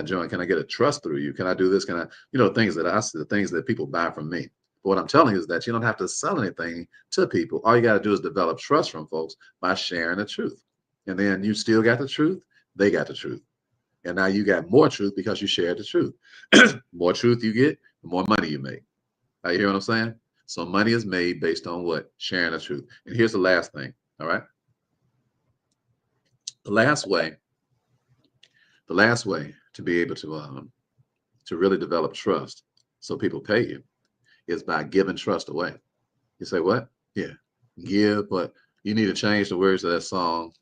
join? Can I get a trust through you? Can I do this? Can I, things that the things that people buy from me." But what I'm telling you is that you don't have to sell anything to people. All you got to do is develop trust from folks by sharing the truth. And then you still got the truth, they got the truth. And now you got more truth because you shared the truth. More truth you get, the more money you make. You hear what I'm saying? So money is made based on what? Sharing the truth. And here's the last thing. All right. The last way to be able to really develop trust so people pay you is by giving trust away. You say, what? Yeah, give, but you need to change the words of that song.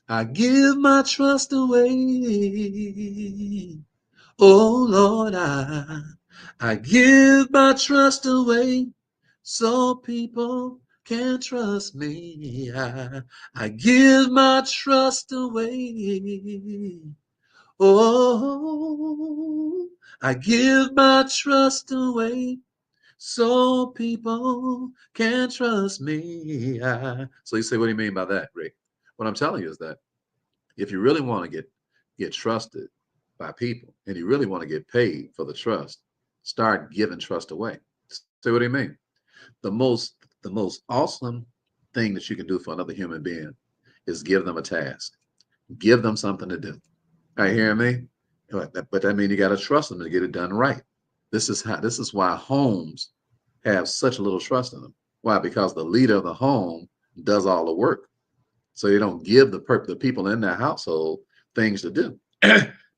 I give my trust away. Oh Lord, I give my trust away so people can trust me. I give my trust away. Oh, I give my trust away so people can trust me. So you say, what do you mean by that, Rick? What I'm telling you is that if you really want to get trusted by people, and you really want to get paid for the trust, start giving trust away. Say, what do you mean? The most awesome thing that you can do for another human being is give them a task. Give them something to do. Are you hearing me? But that means you got to trust them to get it done right. This is why homes have such little trust in them. Why? Because the leader of the home does all the work. So they don't give the people in their household things to do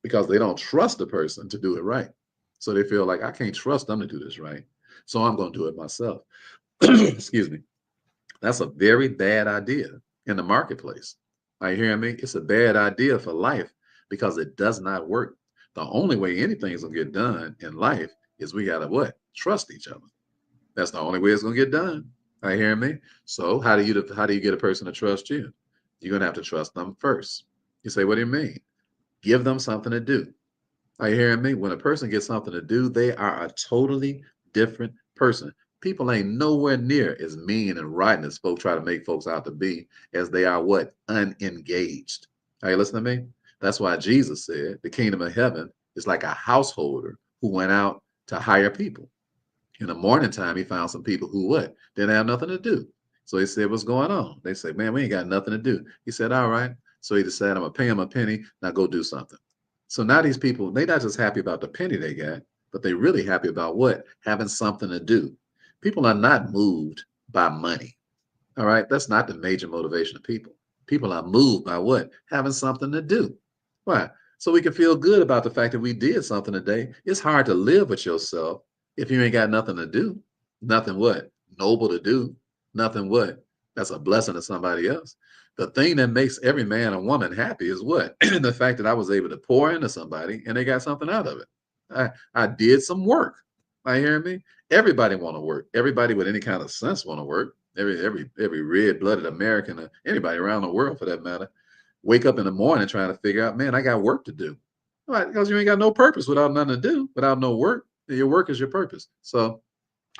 because they don't trust the person to do it right. So they feel like, I can't trust them to do this right. so I'm going to do it myself. Excuse me. That's a very bad idea in the marketplace. Are you hearing me? It's a bad idea for life because it does not work. The only way anything's gonna get done in life is we gotta what? Trust each other. That's the only way it's gonna get done. Are you hearing me? So how do you get a person to trust you? You're gonna have to trust them first. You say, what do you mean? Give them something to do. Are you hearing me? When a person gets something to do, they are a totally different person. People ain't nowhere near as mean and rotten as folks try to make folks out to be as they are what? Unengaged. Are you listening to me? That's why Jesus said the kingdom of heaven is like a householder who went out to hire people. In the morning time, he found some people who what? Didn't have nothing to do. So he said, what's going on? They said, man, we ain't got nothing to do. He said, all right. So he decided, I'm gonna pay him a penny. Now go do something. So now these people, they're not just happy about the penny they got, but they're really happy about what? Having something to do. People are not moved by money. All right. That's not the major motivation of people. People are moved by what? Having something to do. Why? So we can feel good about the fact that we did something today. It's hard to live with yourself if you ain't got nothing to do. Nothing what? Noble to do. Nothing what? That's a blessing to somebody else. The thing that makes every man and woman happy is what? The fact that I was able to pour into somebody and they got something out of it. I did some work. Are you hearing me? Everybody want to work. Everybody with any kind of sense want to work. Every red-blooded American, or anybody around the world for that matter, wake up in the morning trying to figure out, man, I got work to do. Right? Because you ain't got no purpose without nothing to do, without no work. Your work is your purpose.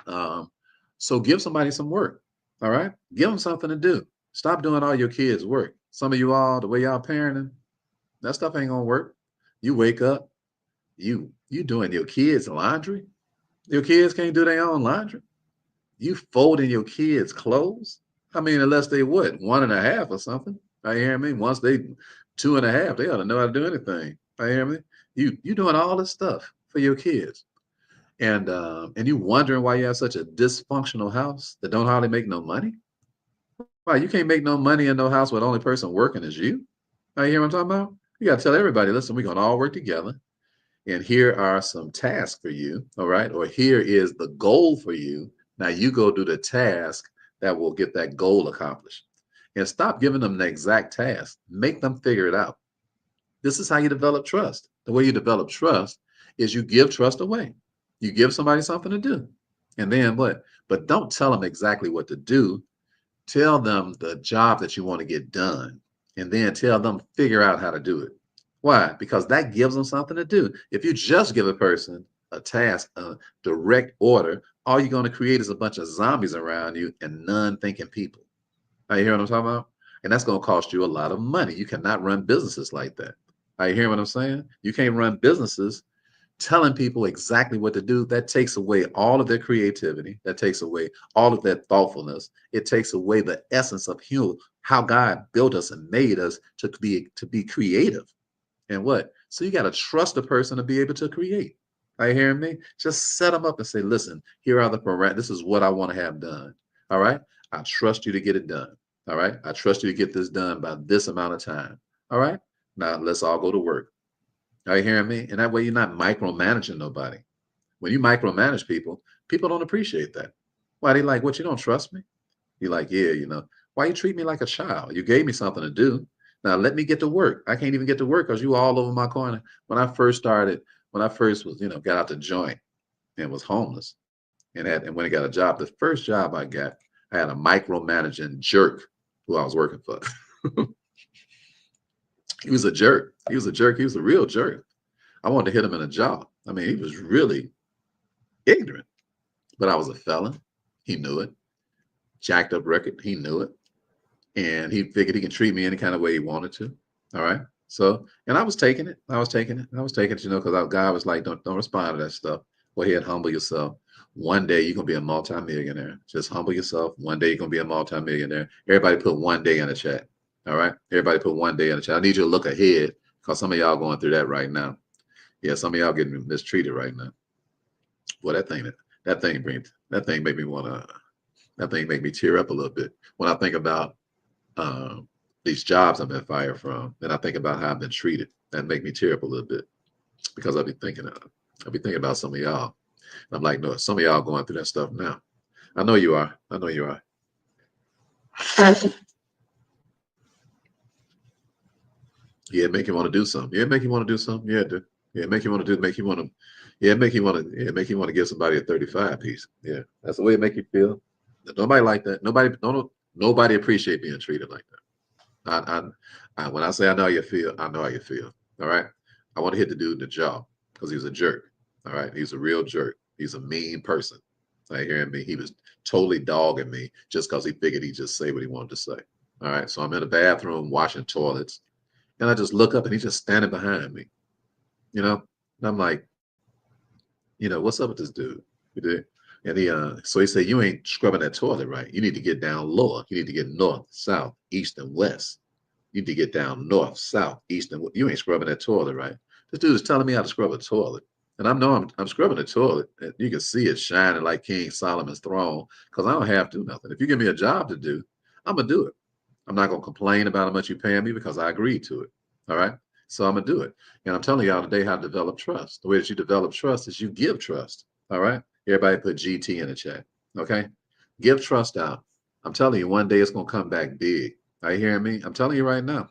Um, so give somebody some work. All right, give them something to do. Stop doing all your kids' work. Some of you all, the way y'all parenting, that stuff ain't gonna work. You wake up, you doing your kids' laundry. Your kids can't do their own laundry. You folding your kids' clothes. I mean, unless they what, 1.5 or something. I hear me. Once they 2.5, they ought to know how to do anything. I hear me. You doing all this stuff for your kids, and you wondering why you have such a dysfunctional house that don't hardly make no money. Why you can't make no money in no house where the only person working is you? I hear what I'm talking about. You got to tell everybody, listen, we're gonna all work together, and here are some tasks for you. All right, or here is the goal for you. Now you go do the task that will get that goal accomplished, and stop giving them the exact task. Make them figure it out. This is how you develop trust. The way you develop trust is you give trust away. You give somebody something to do. And then what? But don't tell them exactly what to do. Tell them the job that you want to get done. And then tell them figure out how to do it. Why? Because that gives them something to do. If you just give a person a task, a direct order, all you're going to create is a bunch of zombies around you and non-thinking people. Are you hearing what I'm talking about? And that's going to cost you a lot of money. You cannot run businesses like that. Are you hearing what I'm saying? You can't run businesses telling people exactly what to do. That takes away all of their creativity. That takes away all of their thoughtfulness. It takes away the essence of human, how God built us and made us to be creative. And what? So you got to trust a person to be able to create. Are you hearing me? Just set them up and say, listen, here are the parameters. This is what I want to have done. All right. I trust you to get it done. All right. I trust you to get this done by this amount of time. All right. Now let's all go to work. Are you hearing me? And that way you're not micromanaging nobody. When you micromanage people, people don't appreciate that. Why? They like, what, you don't trust me? You're like, yeah, why you treat me like a child? You gave me something to do. Now let me get to work. I can't even get to work because you all over my corner. When I first was, got out the joint and was homeless and when I got a job, the first job I got, I had a micromanaging jerk who I was working for. He was a jerk. He was a jerk. He was a real jerk. I wanted to hit him in the jaw. I mean, he was really ignorant, but I was a felon. He knew it. Jacked up record. He knew it. And he figured he can treat me any kind of way he wanted to. All right. So, and I was taking it. I was taking it. I was taking it, because God was like, don't respond to that stuff. Go ahead, humble yourself. One day you're going to be a multimillionaire. Just humble yourself. One day you're going to be a multimillionaire. Everybody put one day in the chat. All right. Everybody put one day in the chat. I need you to look ahead because some of y'all going through that right now. Yeah, some of y'all getting mistreated right now. Well, that thing make me that thing make me tear up a little bit when I think about these jobs I've been fired from, and I think about how I've been treated. That make me tear up a little bit because I'll be thinking about some of y'all. I'm like, no, some of y'all going through that stuff now. I know you are. I know you are. Yeah, make you want to do something. Yeah, make you want to do something. Yeah, dude. Yeah, make you want to do. Make you want to. Yeah, make you want to. Yeah, make you want to give somebody a 35 piece. Yeah, that's the way it make you feel. Nobody like that. Nobody. No. Nobody appreciate being treated like that. When I say I know how you feel, I know how you feel. All right. I want to hit the dude in the jaw because he was a jerk. All right. He's a real jerk. He's a mean person. Like hearing me, he was totally dogging me just because he figured he'd just say what he wanted to say. All right. So I'm in the bathroom washing toilets, and I just look up and he's just standing behind me, you know? And I'm like, what's up with this dude? You did. And so he said, you ain't scrubbing that toilet right. You need to get down lower. You need to get north, south, east, and west. You need to get down north, south, east, and west. You ain't scrubbing that toilet right. This dude is telling me how to scrub a toilet. And I know I'm scrubbing the toilet. And you can see it shining like King Solomon's throne because I don't have to do nothing. If you give me a job to do, I'm going to do it. I'm not going to complain about how much you paying me because I agreed to it. All right. So I'm going to do it. And I'm telling y'all today how to develop trust. The way that you develop trust is you give trust. All right. Everybody put GT in the chat. Okay. Give trust out. I'm telling you, one day it's going to come back big. Are you hearing me? I'm telling you right now.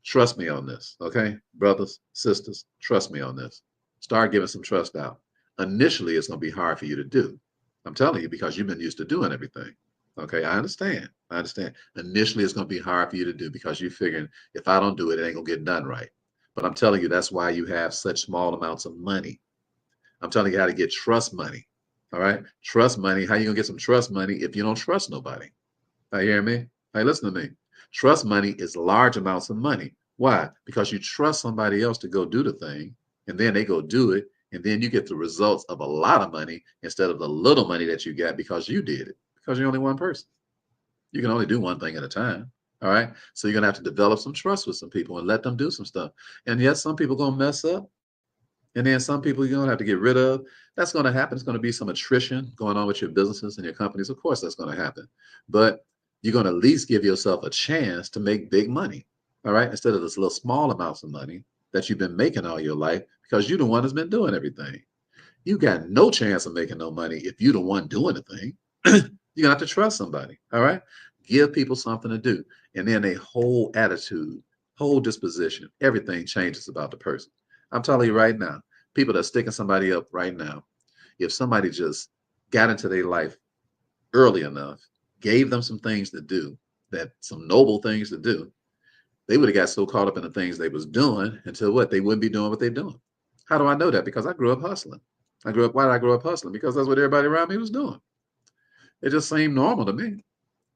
Trust me on this. Okay. Brothers, sisters, trust me on this. Start giving some trust out. Initially, it's going to be hard for you to do. I'm telling you because you've been used to doing everything. Okay, I understand. I understand. Initially, it's going to be hard for you to do because you're figuring if I don't do it, it ain't going to get done right. But I'm telling you, that's why you have such small amounts of money. I'm telling you how to get trust money. All right, trust money. How you going to get some trust money if you don't trust nobody? You hear me? Hey, listen to me. Trust money is large amounts of money. Why? Because you trust somebody else to go do the thing, and then they go do it, and then you get the results of a lot of money instead of the little money that you got because you did it, because you're only one person. You can only do one thing at a time. All right. So you're gonna have to develop some trust with some people and let them do some stuff. And yes, some people gonna mess up, and then some people you're gonna have to get rid of. That's gonna happen. It's gonna be some attrition going on with your businesses and your companies. Of course, that's gonna happen. But you're gonna at least give yourself a chance to make big money. All right, instead of this little small amounts of money that you've been making all your life because you're the one that's been doing everything. You got no chance of making no money if you're the one doing the thing. You're gonna have to trust somebody. All right. Give people something to do. And then a whole attitude, whole disposition, everything changes about the person. I'm telling you right now, people that are sticking somebody up right now, if somebody just got into their life early enough, gave them some things to do, that some noble things to do, they would have got so caught up in the things they was doing until what? They wouldn't be doing what they're doing. How do I know that? Because I grew up hustling. Why did I grow up hustling? Because that's what everybody around me was doing. It just seemed normal to me.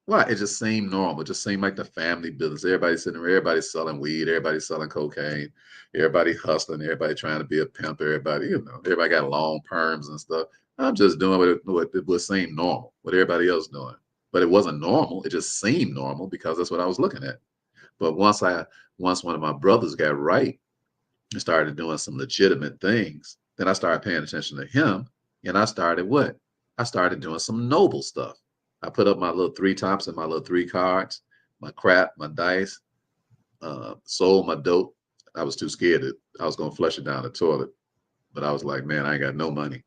Why? It just seemed normal. It just seemed like the family business. Everybody's sitting there, everybody's selling weed, everybody's selling cocaine, everybody hustling, everybody trying to be a pimp, everybody got long perms and stuff. I'm just doing what it would seem normal, what everybody else doing. But it wasn't normal. It just seemed normal because that's what I was looking at. But once one of my brothers got right and started doing some legitimate things, then I started paying attention to him, and I started what? I started doing some noble stuff. I put up my little three tops and my little three cards, my crap, my dice, sold my dope. I was too scared that I was gonna flush it down the toilet, but I was like, man, I ain't got no money,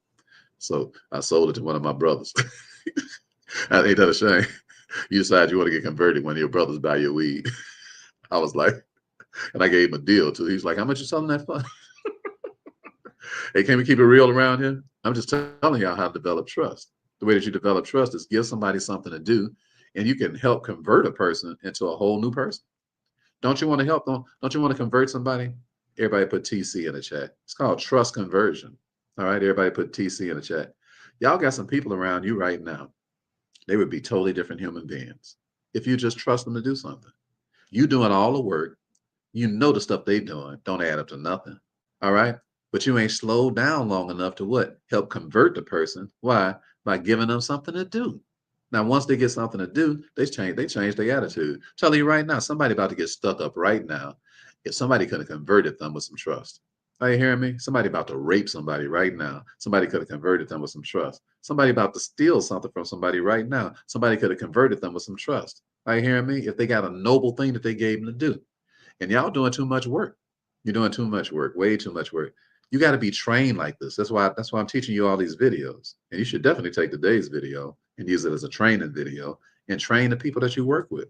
so I sold it to one of my brothers. Ain't that a shame? You decide you want to get converted when your brothers buy your weed. I was like, and I gave him a deal too. He's like, how much you selling that for? Hey, can we keep it real around here? I'm just telling y'all how to develop trust. The way that you develop trust is give somebody something to do, and you can help convert a person into a whole new person. Don't you want to help them? Don't you want to convert somebody? Everybody put TC in the chat. It's called trust conversion. All right, everybody put TC in the chat. Y'all got some people around you right now. They would be totally different human beings if you just trust them to do something. You doing all the work. You know the stuff they doing don't add up to nothing. All right. But you ain't slowed down long enough to what? Help convert the person. Why? By giving them something to do. Now, once they get something to do, they change their attitude. Telling you right now, somebody about to get stuck up right now. If somebody could have converted them with some trust. Are you hearing me? Somebody about to rape somebody right now. Somebody could have converted them with some trust. Somebody about to steal something from somebody right now. Somebody could have converted them with some trust. Are you hearing me? If they got a noble thing that they gave them to do. And y'all doing too much work. You're doing too much work, way too much work. You got to be trained like this. That's why I'm teaching you all these videos. And you should definitely take today's video and use it as a training video and train the people that you work with.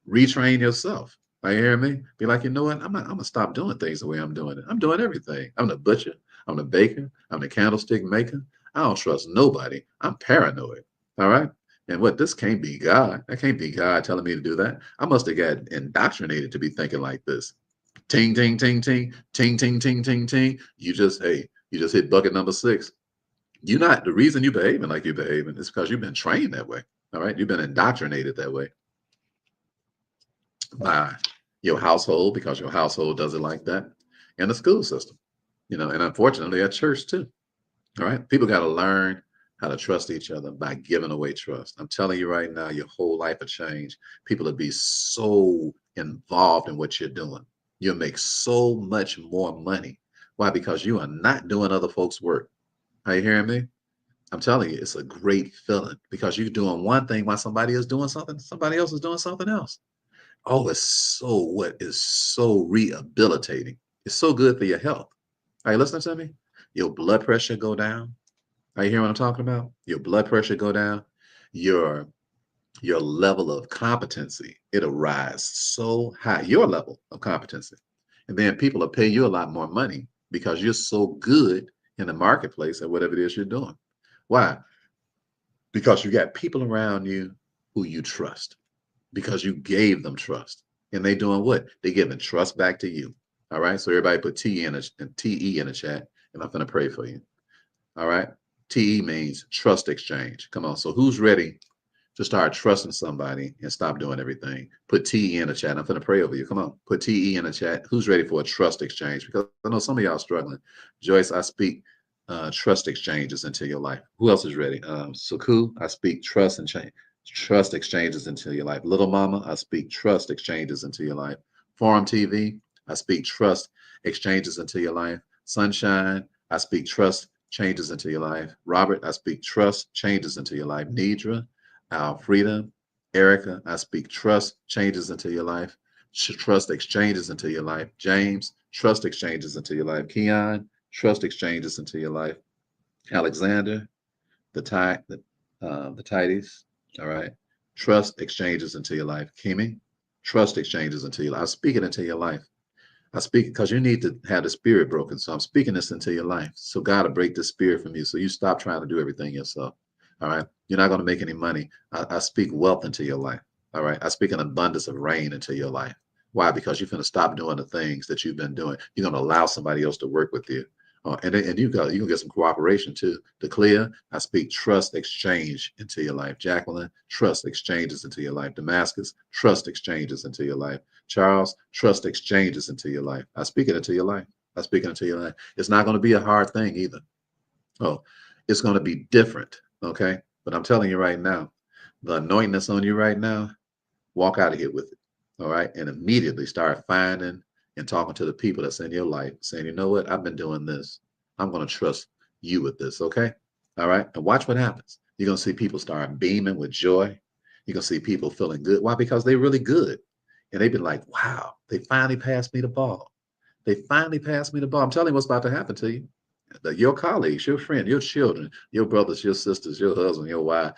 Retrain yourself. You hear me? Be like, you know what? I'm gonna stop doing things the way I'm doing it. I'm doing everything. I'm the butcher. I'm the baker. I'm the candlestick maker. I don't trust nobody. I'm paranoid. All right. And what this can't be God. That can't be God telling me to do that. I must have got indoctrinated to be thinking like this. Ting, ting, ting, ting, ting, ting, ting, ting, ting. You just hit bucket number 6. You're not the reason you're behaving like you're behaving is because you've been trained that way. All right. You've been indoctrinated that way by your household because your household does it like that, and the school system, and unfortunately at church too. All right. People got to learn how to trust each other by giving away trust. I'm telling you right now, your whole life will change. People will be so involved in what you're doing. You'll make so much more money. Why? Because you are not doing other folks' work. Are you hearing me? I'm telling you, it's a great feeling because you're doing one thing while somebody is doing something, somebody else is doing something else. Oh, what is so rehabilitating. It's so good for your health. Are you listening to me? Your blood pressure go down. Are you hearing what I'm talking about? Your blood pressure go down. Your your level of competency, it'll rise so high, your level of competency. And then people will pay you a lot more money because you're so good in the marketplace at whatever it is you're doing. Why? Because you got people around you who you trust because you gave them trust. And they doing what? They giving trust back to you. All right. So everybody put TE in the chat, and I'm gonna pray for you. All right. TE means trust exchange. Come on. So who's ready to start trusting somebody and stop doing everything? Put TE in the chat. I'm gonna pray over you. Come on. Put TE in the chat. Who's ready for a trust exchange? Because I know some of y'all struggling. Joyce, I speak trust exchanges into your life. Who else is ready? Suku, I speak trust and change. Trust exchanges into your life. Little Mama, I speak trust exchanges into your life. Forum TV, I speak trust exchanges into your life. Sunshine, I speak trust changes into your life. Robert, I speak trust changes into your life. Nidra, Alfreda, Erica, I speak trust changes into your life. Trust exchanges into your life. James, trust exchanges into your life. Keon, trust exchanges into your life. Alexander, the tidies, all right. Trust exchanges into your life. Kimmy, trust exchanges into your life. I speak it into your life. I speak because you need to have the spirit broken. So I'm speaking this into your life. So God will break the spirit from you. So you stop trying to do everything yourself. All right. You're not going to make any money. I speak wealth into your life. All right. I speak an abundance of rain into your life. Why? Because you're going to stop doing the things that you've been doing. You're going to allow somebody else to work with you. And you can get some cooperation too. To clear, I speak trust exchange into your life. Jacqueline, trust exchanges into your life. Damascus, trust exchanges into your life. Charles, trust exchanges into your life. I speak it into your life. I speak it into your life. It's not going to be a hard thing either. Oh, it's going to be different. Okay. But I'm telling you right now, the anointing that's on you right now, walk out of here with it. All right. And immediately start finding and talking to the people that's in your life, saying, you know what? I've been doing this. I'm going to trust you with this. Okay. All right. And watch what happens. You're going to see people start beaming with joy. You're going to see people feeling good. Why? Because they're really good. And they've been like, wow, they finally passed me the ball. They finally passed me the ball. I'm telling you what's about to happen to you. Your colleagues, your friend, your children, your brothers, your sisters, your husband, your wife,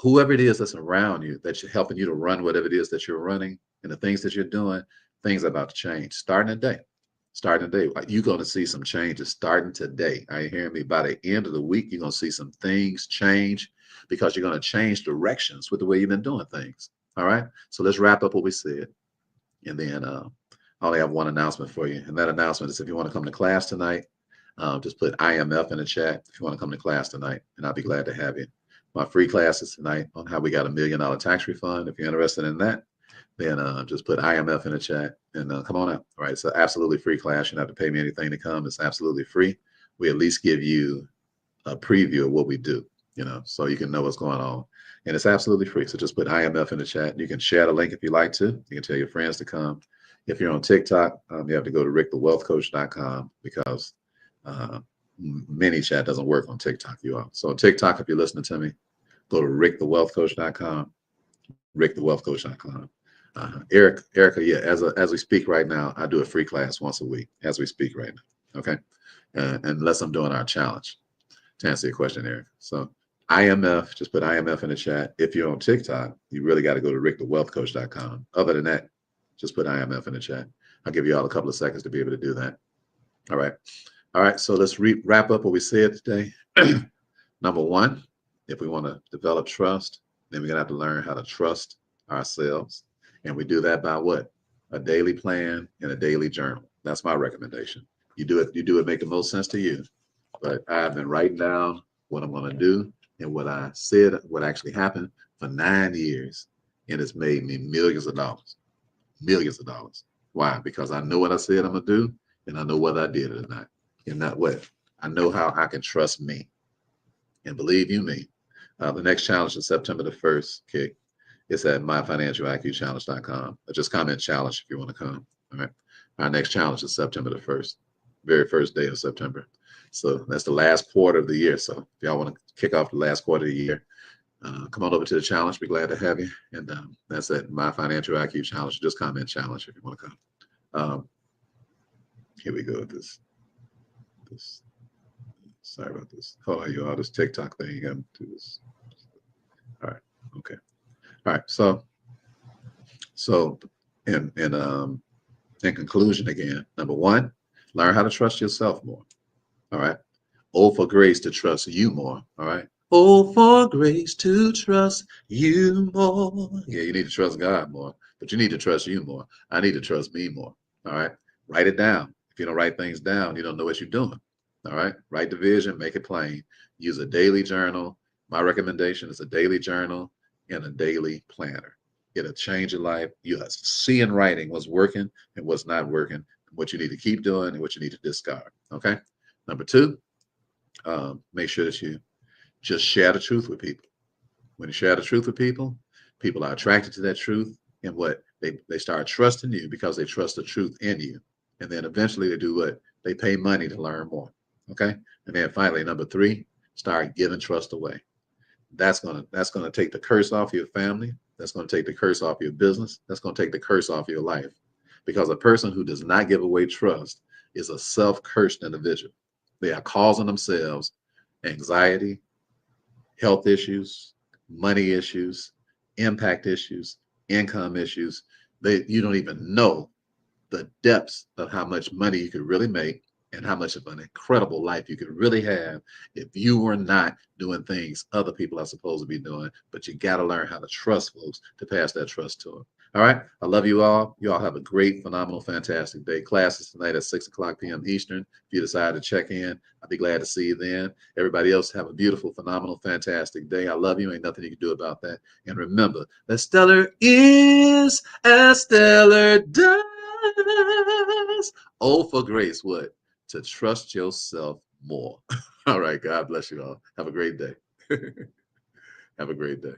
whoever it is that's around you, that's helping you to run whatever it is that you're running and the things that you're doing, things are about to change. Starting today. Starting today. You're going to see some changes starting today. Are you hearing me? By the end of the week, you're going to see some things change because you're going to change directions with the way you've been doing things. All right. So let's wrap up what we said. And then I only have one announcement for you. And that announcement is if you want to come to class tonight, just put IMF in the chat if you want to come to class tonight, and I'll be glad to have you. My free classes tonight on how we got $1 million tax refund. If you're interested in that, then just put IMF in the chat and come on out. All right. It's an absolutely free class. You don't have to pay me anything to come. It's absolutely free. We at least give you a preview of what we do, so you can know what's going on. And it's absolutely free. So just put IMF in the chat. You can share the link if you like to. You can tell your friends to come. If you're on TikTok, you have to go to rickthewealthcoach.com because ManyChat doesn't work on TikTok, you all. So on TikTok, if you're listening to me, go to rickthewealthcoach.com, rickthewealthcoach.com. Erica, yeah, as we speak right now, I do a free class once a week as we speak right now. Okay. unless I'm doing our challenge, to answer your question, Eric. So IMF, just put IMF in the chat. If you're on TikTok, you really got to go to rickthewealthcoach.com. Other than that, just put IMF in the chat. I'll give you all a couple of seconds to be able to do that. All right. All right. So let's wrap up what we said today. Number one, if we want to develop trust, then we're going to have to learn how to trust ourselves. And we do that by what? A daily plan and a daily journal. That's my recommendation. You do it make the most sense to you. But I've been writing down what I'm going to do and what I said, what actually happened for 9 years. And it's made me millions of dollars. Millions of dollars. Why? Because I know what I said I'm going to do, and I know whether I did it or not. In that way, I know how I can trust me. And believe you me, the next challenge is September the 1st, Kick. It's at myfinancialiqchallenge.com. Just comment challenge if you want to come. All right. Our next challenge is September the 1st, very first day of September. So that's the last quarter of the year. So if y'all want to kick off the last quarter of the year, come on over to the challenge. Be glad to have you. And that's at My Financial IQ Challenge. Just comment challenge if you want to come. Here we go with this. Sorry about this. Oh, you all this TikTok thing. You got to do this. All right. Okay. All right. So in conclusion, again, number one, learn how to trust yourself more. All right. Oh, for grace to trust you more. All right. Oh, for grace to trust you more. Yeah, you need to trust God more, but you need to trust you more. I need to trust me more. All right. Write it down. If you don't write things down, you don't know what you're doing. All right. Write the vision, make it plain. Use a daily journal. My recommendation is a daily journal and a daily planner. It'll change your life. You'll see in writing what's working and what's not working, what you need to keep doing and what you need to discard. Okay. Number two, make sure that you just share the truth with people. When you share the truth with people, people are attracted to that truth, and what they start trusting you because they trust the truth in you. And then eventually they do what? They pay money to learn more. Okay. And then finally, number three, start giving trust away. That's gonna take the curse off your family. That's gonna take the curse off your business. That's gonna take the curse off your life. Because a person who does not give away trust is a self-cursed individual. They are causing themselves anxiety, health issues, money issues, impact issues, income issues. You don't even know the depths of how much money you could really make and how much of an incredible life you could really have if you were not doing things other people are supposed to be doing. But you got to learn how to trust folks to pass that trust to them. All right. I love you all. You all have a great, phenomenal, fantastic day. Class is tonight at 6:00 p.m. Eastern. If you decide to check in, I'll be glad to see you then. Everybody else, have a beautiful, phenomenal, fantastic day. I love you. Ain't nothing you can do about that. And remember, that stellar is as stellar does. Oh, for grace, what? To trust yourself more. All right. God bless you all. Have a great day. Have a great day.